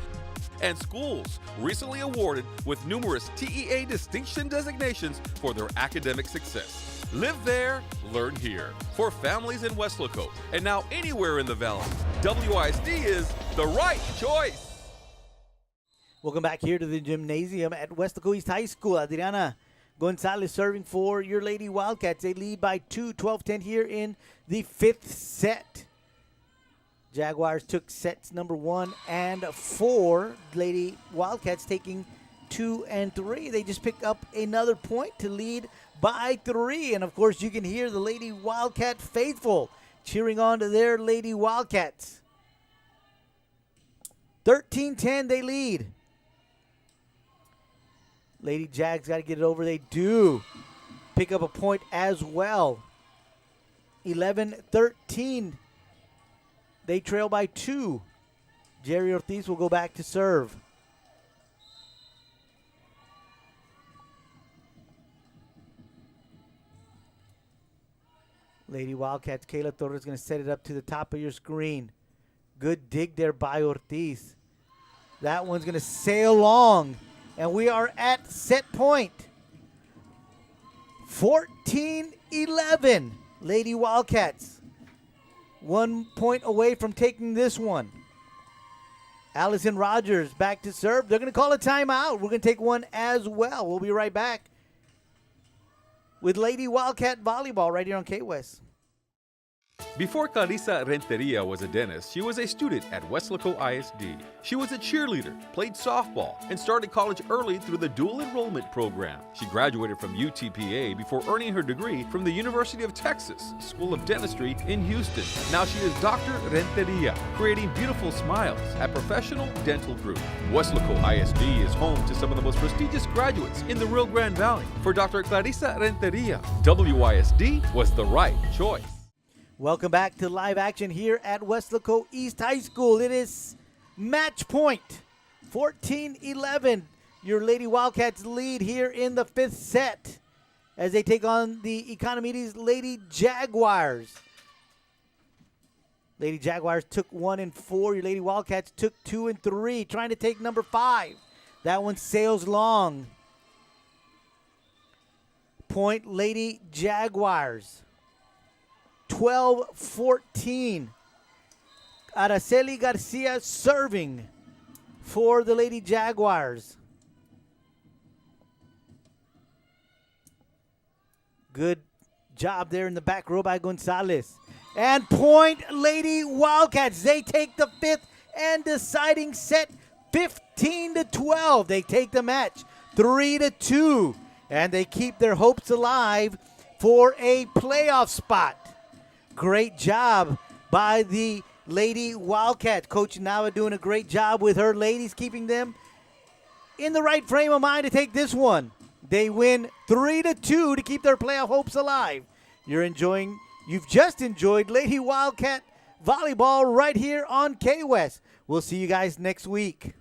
Speaker 2: and schools recently awarded with numerous TEA distinction designations for their academic success. Live there, learn here. For families in Weslaco and now anywhere in the Valley, WISD is the right choice.
Speaker 1: Welcome back here to the gymnasium at Weslaco East High School. Adriana Gonzalez serving for your Lady Wildcats. They lead by 2, 12-10 here in the fifth set. Jaguars took sets number 1 and 4. Lady Wildcats taking 2 and 3. They just pick up another point to lead by 3. And, of course, you can hear the Lady Wildcat faithful cheering on to their Lady Wildcats. 13-10, they lead. Lady Jags got to get it over. They do pick up a point as well. 11-13. They trail by 2. Jerry Ortiz will go back to serve. Lady Wildcats, Kayla Torres is going to set it up to the top of your screen. Good dig there by Ortiz. That one's going to sail long. And we are at set point. 14-11. Lady Wildcats. 1 point away from taking this one. Allison Rogers back to serve. They're going to call a timeout. We're going to take one as well. We'll be right back with Lady Wildcat Volleyball right here on K-West.
Speaker 2: Before Clarissa Renteria was a dentist, she was a student at Weslaco ISD. She was a cheerleader, played softball, and started college early through the dual enrollment program. She graduated from UTPA before earning her degree from the University of Texas School of Dentistry in Houston. Now she is Dr. Renteria, creating beautiful smiles at Professional Dental Group. Weslaco ISD is home to some of the most prestigious graduates in the Rio Grande Valley. For Dr. Clarissa Renteria, WISD was the right choice.
Speaker 1: Welcome back to live action here at Weslaco East High School. It is match point, 14-11. Your Lady Wildcats lead here in the 5th set as they take on the Economedes Lady Jaguars. Lady Jaguars took 1 and 4. Your Lady Wildcats took 2 and 3, trying to take number 5. That one sails long. Point Lady Jaguars. 12-14. Araceli Garcia serving for the Lady Jaguars. Good job there in the back row by Gonzalez. And point Lady Wildcats. They take the 5th and deciding set 15-12. They take the match 3-2. And they keep their hopes alive for a playoff spot. Great job by the Lady Wildcats. Coach Nava doing a great job with her ladies, keeping them in the right frame of mind to take this one. They win 3-2 to keep their playoff hopes alive. You've just enjoyed Lady Wildcat Volleyball right here on K-West. We'll see you guys next week.